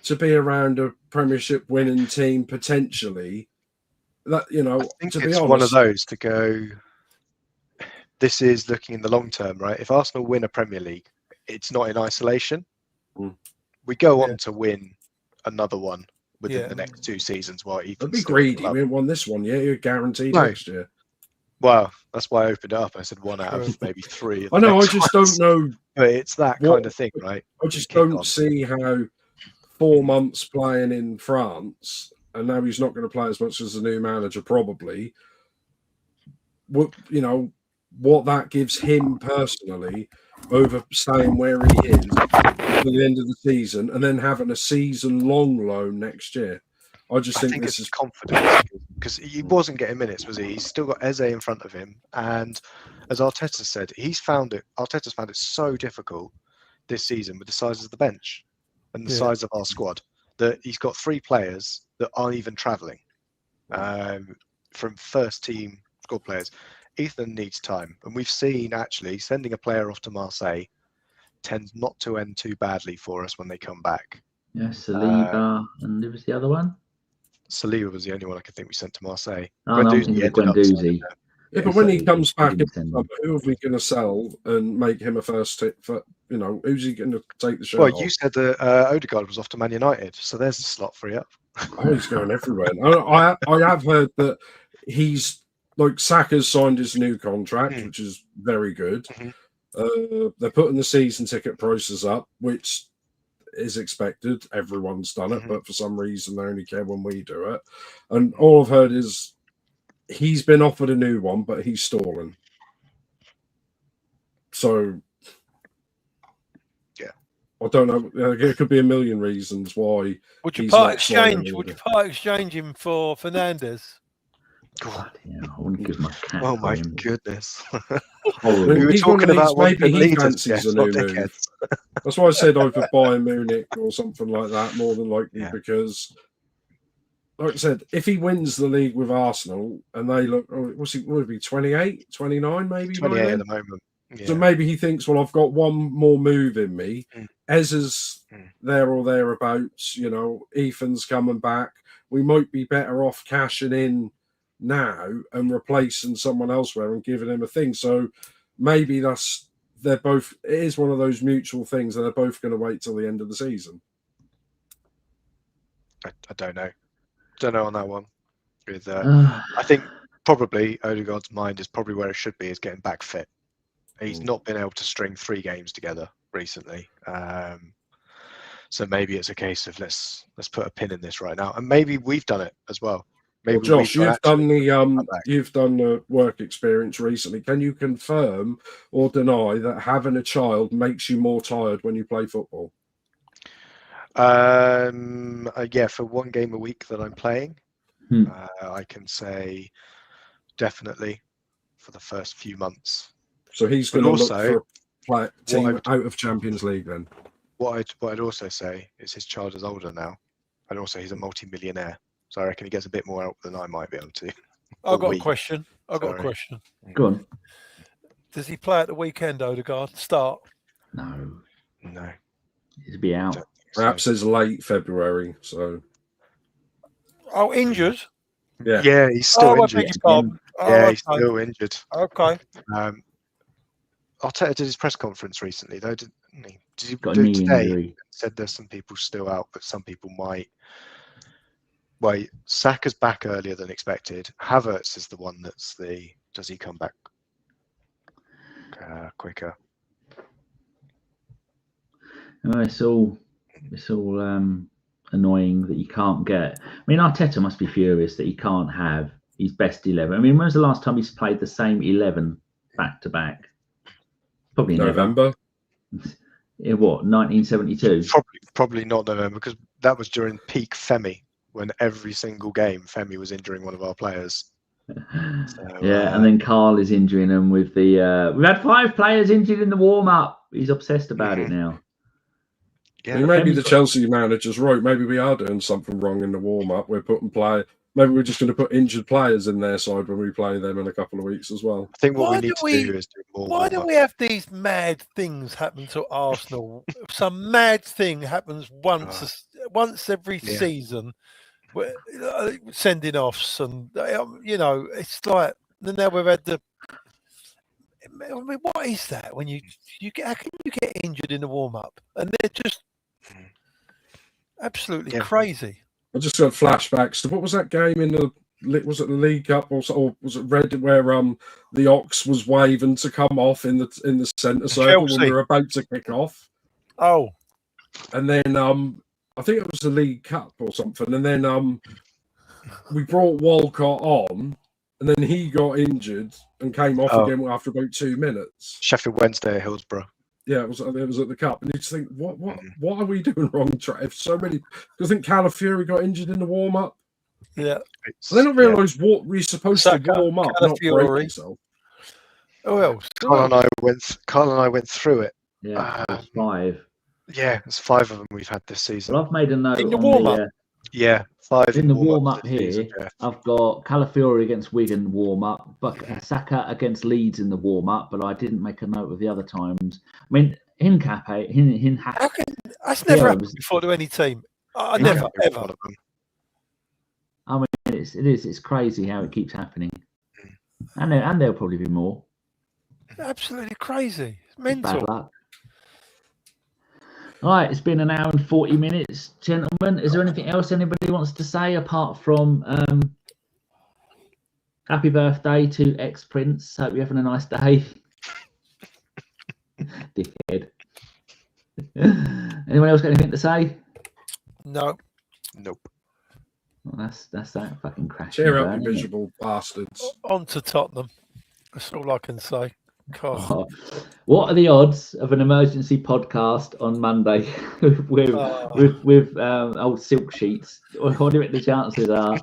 Speaker 2: to be around a Premiership winning team potentially? That
Speaker 4: I think
Speaker 2: to
Speaker 4: it's
Speaker 2: be honest,
Speaker 4: one of those to go. This is looking in the long term, right? If Arsenal win a Premier League, it's not in isolation. We go on to win another one within the next 2 seasons. While Ethan's
Speaker 2: I'd be greedy. We haven't won this one yet. You're guaranteed next year.
Speaker 4: Well, that's why I opened it up. I said 1 out of maybe 3.
Speaker 2: I know. I just don't know.
Speaker 4: But it's that kind of thing, right?
Speaker 2: I just don't see how 4 months playing in France, and now he's not going to play as much as the new manager, probably. What that gives him personally over staying where he is to the end of the season and then having a season-long loan next year. I think this is
Speaker 4: confidence because he wasn't getting minutes, was he? He's still got Eze in front of him, and as Arteta said, Arteta's found it so difficult this season with the size of the bench and the size of our squad that he's got 3 players that aren't even travelling from first team squad players. Ethan needs time, and we've seen actually sending a player off to Marseille tends not to end too badly for us when they come back.
Speaker 1: Yeah, Saliba, and who was the other one?
Speaker 4: Saliba was the only one I could think we sent to Marseille.
Speaker 1: Guendouzi.
Speaker 2: Yeah, but when he comes back, who are we going to sell and make him a first tip for? Who's he going to take the shot?
Speaker 4: Well, you said that Odegaard was off to Man United, so there's the slot free up.
Speaker 2: Oh, he's going everywhere. I have heard that he's like Saka's signed his new contract, which is very good. They're putting the season ticket prices up, which is expected. Everyone's done it, but for some reason they only care when we do it. And all I've heard is he's been offered a new one, but he's stalling. So, yeah, I don't know. There could be a million reasons why.
Speaker 3: Would you part exchange him for Fernandes?
Speaker 1: God, I wouldn't give my cat.
Speaker 4: Oh my goodness!
Speaker 2: We were talking about maybe he fancies a new move. That's why I said I could buy Munich or something like that more than likely because, like I said, if he wins the league with Arsenal and they look, would it be 28, 29 maybe?
Speaker 4: 28 at the moment. Yeah.
Speaker 2: So maybe he thinks, well, I've got one more move in me. Eze's there or thereabouts. Ethan's coming back. We might be better off cashing in now and replacing someone elsewhere and giving him a thing. So maybe it is one of those mutual things that they're both going to wait till the end of the season.
Speaker 4: I don't know on that one. I think probably Odegaard's mind is probably where it should be, is getting back fit. He's not been able to string 3 games together recently. So maybe it's a case of let's put a pin in this right now, and maybe we've done it as well. Maybe
Speaker 2: Josh, you've done the work experience recently. Can you confirm or deny that having a child makes you more tired when you play football?
Speaker 4: Yeah, for one game a week that I'm playing,
Speaker 1: Hmm.
Speaker 4: I can say definitely for the first few months.
Speaker 2: So he's
Speaker 4: But
Speaker 2: going to look
Speaker 4: also,
Speaker 2: for a team out of Champions League then.
Speaker 4: What I'd also say is his child is older now, and also he's a multi-millionaire, so I reckon he gets a bit more help than I might be able to.
Speaker 3: I've got a question. Got a question.
Speaker 1: Go on.
Speaker 3: Does he play at the weekend, Odegaard? Start?
Speaker 1: No.
Speaker 4: No.
Speaker 1: He'd be out.
Speaker 2: Perhaps it's late February, so...
Speaker 3: Oh, injured?
Speaker 2: Yeah.
Speaker 4: Yeah, he's still injured.
Speaker 3: Yeah,
Speaker 4: he's still injured.
Speaker 3: Okay.
Speaker 4: Arteta did his press conference recently, though, didn't he? Did he
Speaker 1: Got
Speaker 4: do
Speaker 1: a
Speaker 4: it
Speaker 1: knee
Speaker 4: today?
Speaker 1: injury.
Speaker 4: Said there's some people still out, but some people might. Well, Saka's back earlier than expected. Havertz is the one that's the... Does he come back quicker?
Speaker 1: No, it's all annoying that you can't get. I mean, Arteta must be furious that he can't have his best 11. I mean, when was the last time he's played the same 11 back to back? Probably
Speaker 2: November.
Speaker 1: In what, 1972?
Speaker 4: Probably not November, because that was during peak Femi, when every single game Femi was injuring one of our players. So,
Speaker 1: yeah, and then Carl is injuring them with the. We've had 5 players injured in the warm up. He's obsessed about it now.
Speaker 4: Yeah,
Speaker 2: I mean, maybe the Chelsea manager's right. Maybe we are doing something wrong in the warm up. We're putting Maybe we're just going to put injured players in their side when we play them in a couple of weeks as well.
Speaker 4: I think what we need to do is do more.
Speaker 3: Why do we have these mad things happen to Arsenal? Some mad thing happens once every season, sending offs, and it's like. And now we've had the. I mean, what is that? When you get, how can you get injured in the warm up? And they're just absolutely crazy.
Speaker 2: I just got flashbacks to what was that game in the League Cup or was it Red where the Ox was waving to come off in the centre circle when we were about to kick off.
Speaker 3: Oh,
Speaker 2: and then I think it was the League Cup or something, and then we brought Walcott on, and then he got injured and came off again after about 2 minutes.
Speaker 4: Sheffield Wednesday at Hillsborough.
Speaker 2: Yeah, it was at the Cup, and you just think, what are we doing wrong? If so many, I think Calafiori got injured in the warm up.
Speaker 3: Yeah,
Speaker 2: I then I realised what we're supposed to warm up, not break yourself.
Speaker 3: Oh well,
Speaker 4: Carl and I went through it.
Speaker 1: Yeah, 5.
Speaker 4: Yeah, there's 5 of them we've had this season.
Speaker 1: Well, I've made a note
Speaker 3: in the warm up.
Speaker 4: Yeah, 5
Speaker 1: in the warm up here.
Speaker 4: Season,
Speaker 1: I've got Calafiori against Wigan warm up, but Saka against Leeds in the warm up. But I didn't make a note of the other times. I mean,
Speaker 3: that's never happened before to any team. I never ever.
Speaker 1: I mean, it's crazy how it keeps happening, and there'll probably be more.
Speaker 3: Absolutely crazy. It's mental.
Speaker 1: Bad luck. All right, it's been an hour and 40 minutes, gentlemen. Is there anything else anybody wants to say apart from happy birthday to ex-Prince? Hope you're having a nice day. Dickhead. Anyone else got anything to say?
Speaker 3: No.
Speaker 4: Nope.
Speaker 1: Well, that's that fucking crash.
Speaker 2: Cheer up, you miserable bastards.
Speaker 3: On to Tottenham. That's all I can say.
Speaker 1: Oh, what are the odds of an emergency podcast on Monday with old silk sheets? What do you think the chances are?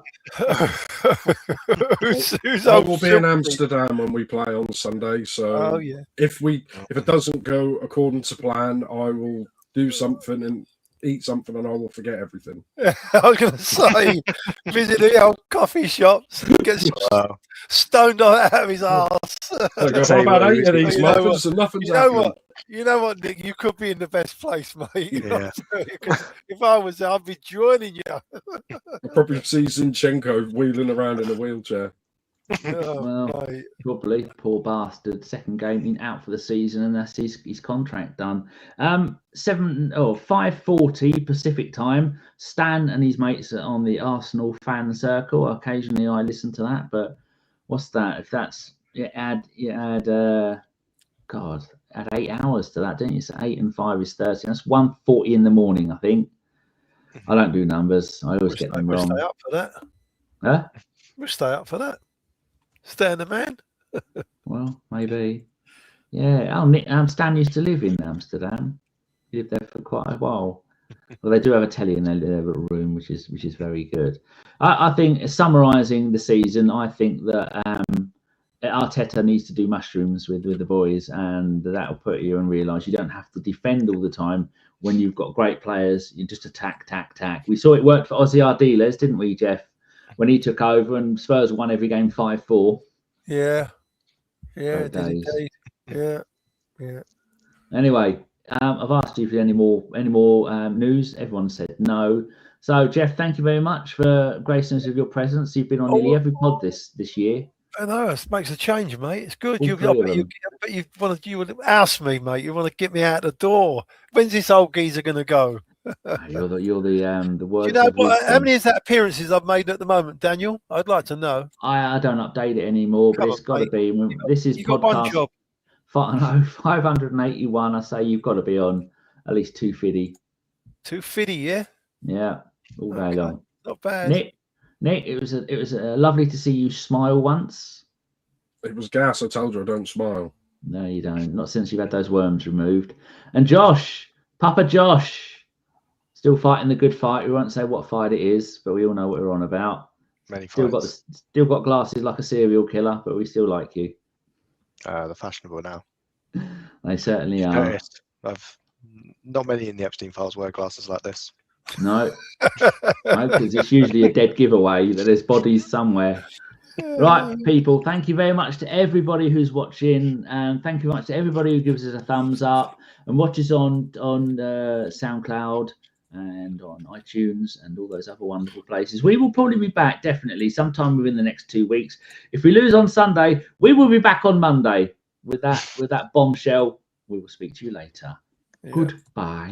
Speaker 2: I will be in Amsterdam when we play on Sunday, so if it doesn't go according to plan, I will do something and eat something, and I will forget everything.
Speaker 3: I was going to say, visit the old coffee shops, get stoned out of his arse.
Speaker 2: I've about 8 of these muffins and nothing's happening.
Speaker 3: You know what, Nick? You could be in the best place, mate.
Speaker 4: Yeah.
Speaker 3: If I was there, I'd be joining you.
Speaker 2: I probably see Zinchenko wheeling around in a wheelchair.
Speaker 1: Probably, poor bastard. Second game out for the season, and that's his contract done. 5:40 Pacific time. Stan and his mates are on the Arsenal fan circle. Occasionally, I listen to that, but what's that? If that's add 8 hours to that, don't you? So 8 and 5 is 30. That's 1:40 in the morning, I think. I don't do numbers. I always get them wrong.
Speaker 3: We'll stay up for that.
Speaker 1: Huh?
Speaker 3: We'll stay up for that. Stay in the man.
Speaker 1: Well, maybe. Yeah. Stan used to live in Amsterdam. He lived there for quite a while. Well, they do have a telly in their room, which is very good. I think, summarising the season, I think that Arteta needs to do mushrooms with the boys, and that'll put you and realise you don't have to defend all the time when you've got great players. You just attack. We saw it work for Ozzy Ardiles, didn't we, Geoff? When he took over and Spurs won every game 5-4.
Speaker 3: Yeah, did indeed. Yeah.
Speaker 1: Anyway, I've asked you for any more news. Everyone said no. So, Geoff, thank you very much for gracing us with your presence. You've been on nearly every pod this year.
Speaker 3: I know, it makes a change, mate. It's good.
Speaker 1: All
Speaker 3: You would ask me, mate. You want to get me out the door. When's this old geezer going to go?
Speaker 1: You're the word.
Speaker 3: Do you know what? How many is that appearances I've made at the moment, Daniel? I'd like to know.
Speaker 1: I don't update it anymore, but it's got to be. This is podcast 581. I say you've got to be on at least 250.
Speaker 3: 250, yeah.
Speaker 1: Yeah, all day long.
Speaker 3: Not bad.
Speaker 1: Nick, it was lovely to see you smile once.
Speaker 2: It was gas. I told you I don't smile.
Speaker 1: No, you don't. Not since you've had those worms removed. And Josh, Papa Josh, still fighting the good fight. We won't say what fight it is, but we all know what we're on about.
Speaker 4: Many
Speaker 1: still
Speaker 4: fights.
Speaker 1: Still got glasses like a serial killer, but we still like you.
Speaker 4: They're fashionable now.
Speaker 1: They certainly are.
Speaker 4: I've not many in the Epstein files wear glasses like this.
Speaker 1: No, because it's usually a dead giveaway that there's bodies somewhere. Right, people, thank you very much to everybody who's watching, and thank you very much to everybody who gives us a thumbs up and watches on SoundCloud and on iTunes and all those other wonderful places. We will probably be back definitely sometime within the next 2 weeks. If we lose on Sunday, we will be back on Monday with that bombshell. We will speak to you later. Goodbye.